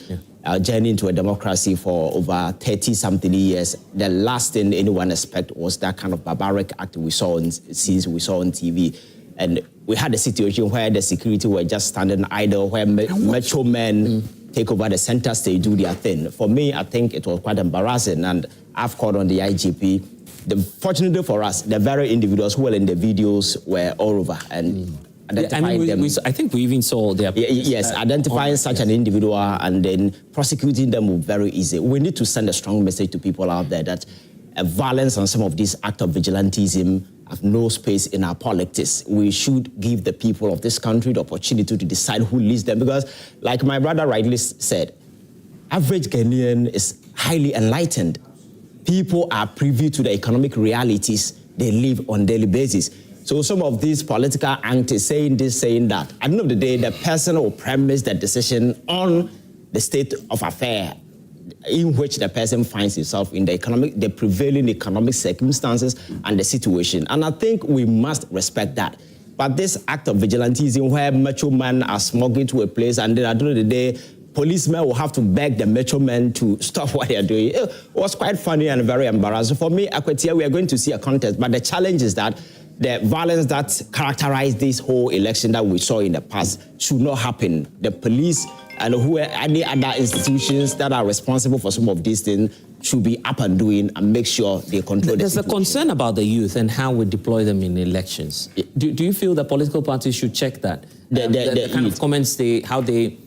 our journey into a democracy for over 30-something years, the last thing anyone expect was that kind of barbaric act we saw on TV. And we had a situation where the security were just standing idle, where macho men take over the center stage, do their thing. For me, I think it was quite embarrassing, and I've called on the IGP. Fortunately for us, the very individuals who were in the videos were all over, and identifying them. I think we even saw their... Yes, identifying such an individual and then prosecuting them was very easy. We need to send a strong message to people out there that violence and some of these acts of vigilantism have no space in our politics. We should give the people of this country the opportunity to decide who leads them, because like my brother rightly said, average Ghanaian is highly enlightened. People are privy to the economic realities they live on a daily basis. So some of these political antics saying this, saying that, at the end of the day, the person will premise the decision on the state of affair in which the person finds himself in the prevailing economic circumstances and the situation. And I think we must respect that. But this act of vigilantism where macho men are smuggled to a place and then at the end of the day, policemen will have to beg the metro men to stop what they are doing. It was quite funny and very embarrassing. For me, Akwatia, we are going to see a contest, but the challenge is that the violence that characterized this whole election that we saw in the past should not happen. The police and any other institutions that are responsible for some of these things should be up and doing and make sure they control the situation. There's a concern about the youth and how we deploy them in elections. Do you feel that political parties should check that? The kind of comments how they,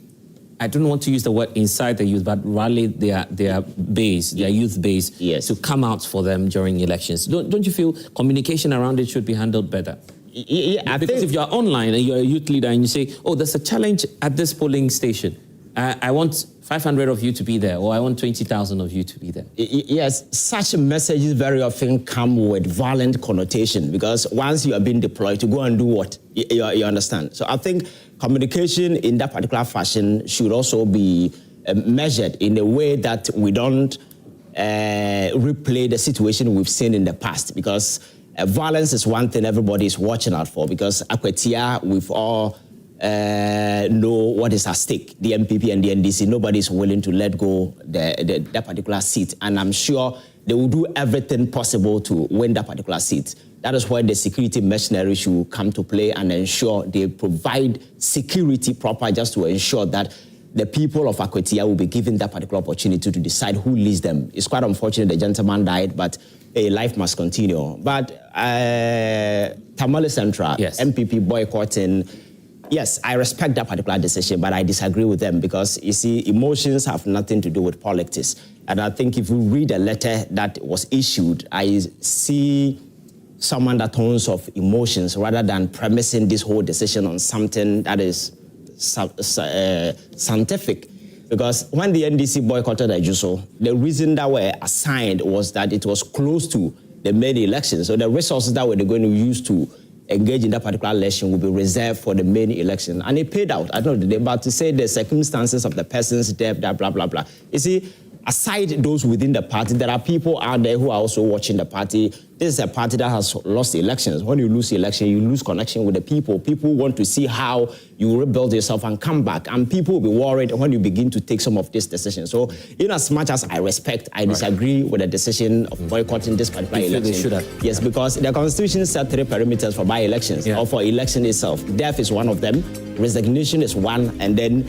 I don't want to use the word inside the youth, but rally their base, their youth base, to come out for them during elections. Don't you feel communication around it should be handled better? Yeah, because if you're online and you're a youth leader and you say, oh, there's a challenge at this polling station, I want 500 of you to be there, or I want 20,000 of you to be there. Yes, such messages very often come with violent connotation, because once you are being deployed to go and do what? You understand? So I think communication in that particular fashion should also be measured in a way that we don't replay the situation we've seen in the past, because violence is one thing everybody is watching out for, because Akwatia, we've all know what is at stake. The MPP and the NDC, nobody is willing to let go that particular seat. And I'm sure they will do everything possible to win that particular seat. That is why the security mercenaries should come to play and ensure they provide security proper, just to ensure that the people of Akwatia will be given that particular opportunity to decide who leads them. It's quite unfortunate the gentleman died, but life must continue. But Tamale Central, MPP boycotting, yes, I respect that particular decision, but I disagree with them, because, you see, emotions have nothing to do with politics. And I think if you read a letter that was issued, I see some undertones of emotions rather than premising this whole decision on something that is scientific. Because when the NDC boycotted Ajuso, the reason that were assigned was that it was close to the main election. So the resources that were going to use to engage in that particular election will be reserved for the main election. And it paid out. I don't know, they're about to say the circumstances of the person's death, blah, blah, blah. You see, aside those within the party, there are people out there who are also watching the party. This is a party that has lost elections. When you lose the election, you lose connection with the people. People want to see how you rebuild yourself and come back. And people will be worried when you begin to take some of these decisions. So, in as much as I respect, I disagree with the decision of boycotting this particular election. Yes, because the Constitution set 3 perimeters for by-elections, or for election itself. Death is one of them, resignation is one, and then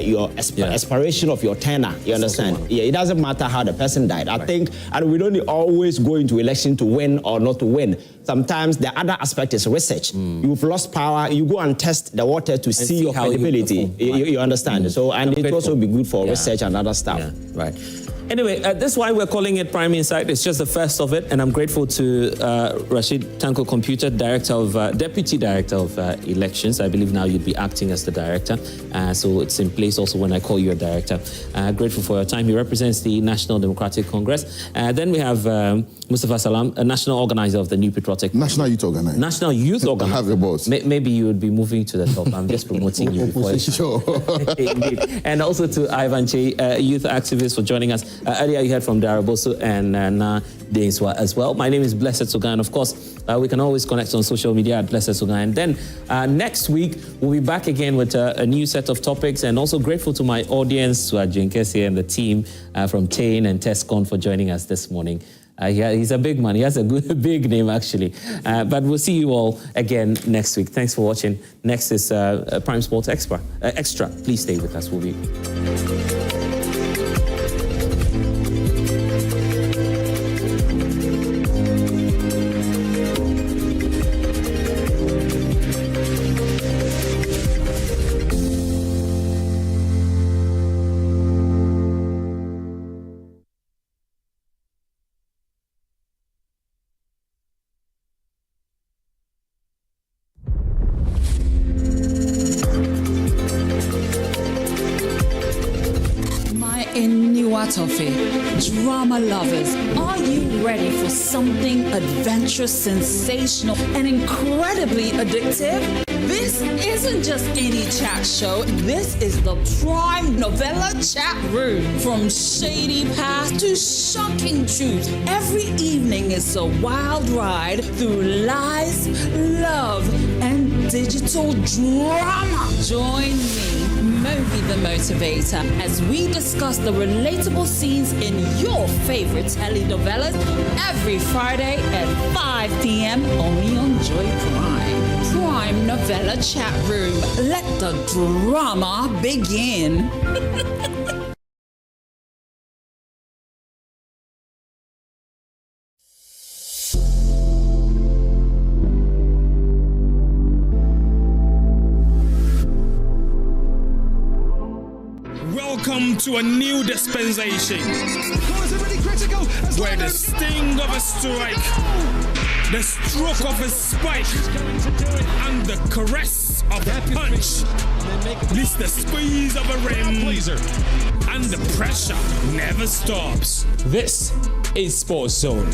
your expiration of your tenure, you understand? Yeah, it doesn't matter how the person died. I think, and we don't always go into election to win or not to win. Sometimes the other aspect is research. You've lost power, you go and test the water to see your credibility. You understand? So, and it also be good for research and other stuff. Right. Anyway, this is why we're calling it Prime Insight. It's just the first of it, and I'm grateful to Rashid Tanko Computer, Deputy Director of Elections. I believe now you'd be acting as the Director, so it's in place also when I call you a Director. Grateful for your time. He represents the National Democratic Congress. Then we have Mustafa Salam, a National Organizer of the New Patriotic... National Youth Organizer. National Youth Organizer. I have a boss. Maybe you would be moving to the top. I'm just promoting you. Sure. Indeed. And also to Ivan Che, youth activist, for joining us. Earlier you heard from Daraboso and Na Deinswa as well. My name is Blessed Sogah, and of course, we can always connect on social media at Blessed Sogah. And then next week, we'll be back again with a new set of topics, and also grateful to my audience, to Jinkesi and the team from Tain and Tescon for joining us this morning. He's a big man. He has a big name, actually. But we'll see you all again next week. Thanks for watching. Next is Prime Sports Extra. Please stay with us. We'll be... Drama lovers, are you ready for something adventurous, sensational, and incredibly addictive? This isn't just any chat show. This is the Prime Novella Chat Room. From shady past to shocking truths, every evening is a wild ride through lies, love, and digital drama. Join me, Movie The Motivator as we discuss the relatable scenes in your favorite telenovelas every Friday at 5 p.m. only on Joy Prime. Prime Novella Chat Room. Let the drama begin. Welcome to a new dispensation where the sting of a strike, the stroke of a spike, and the caress of a punch meets the squeeze of a rim, and the pressure never stops. This is Sports Zone.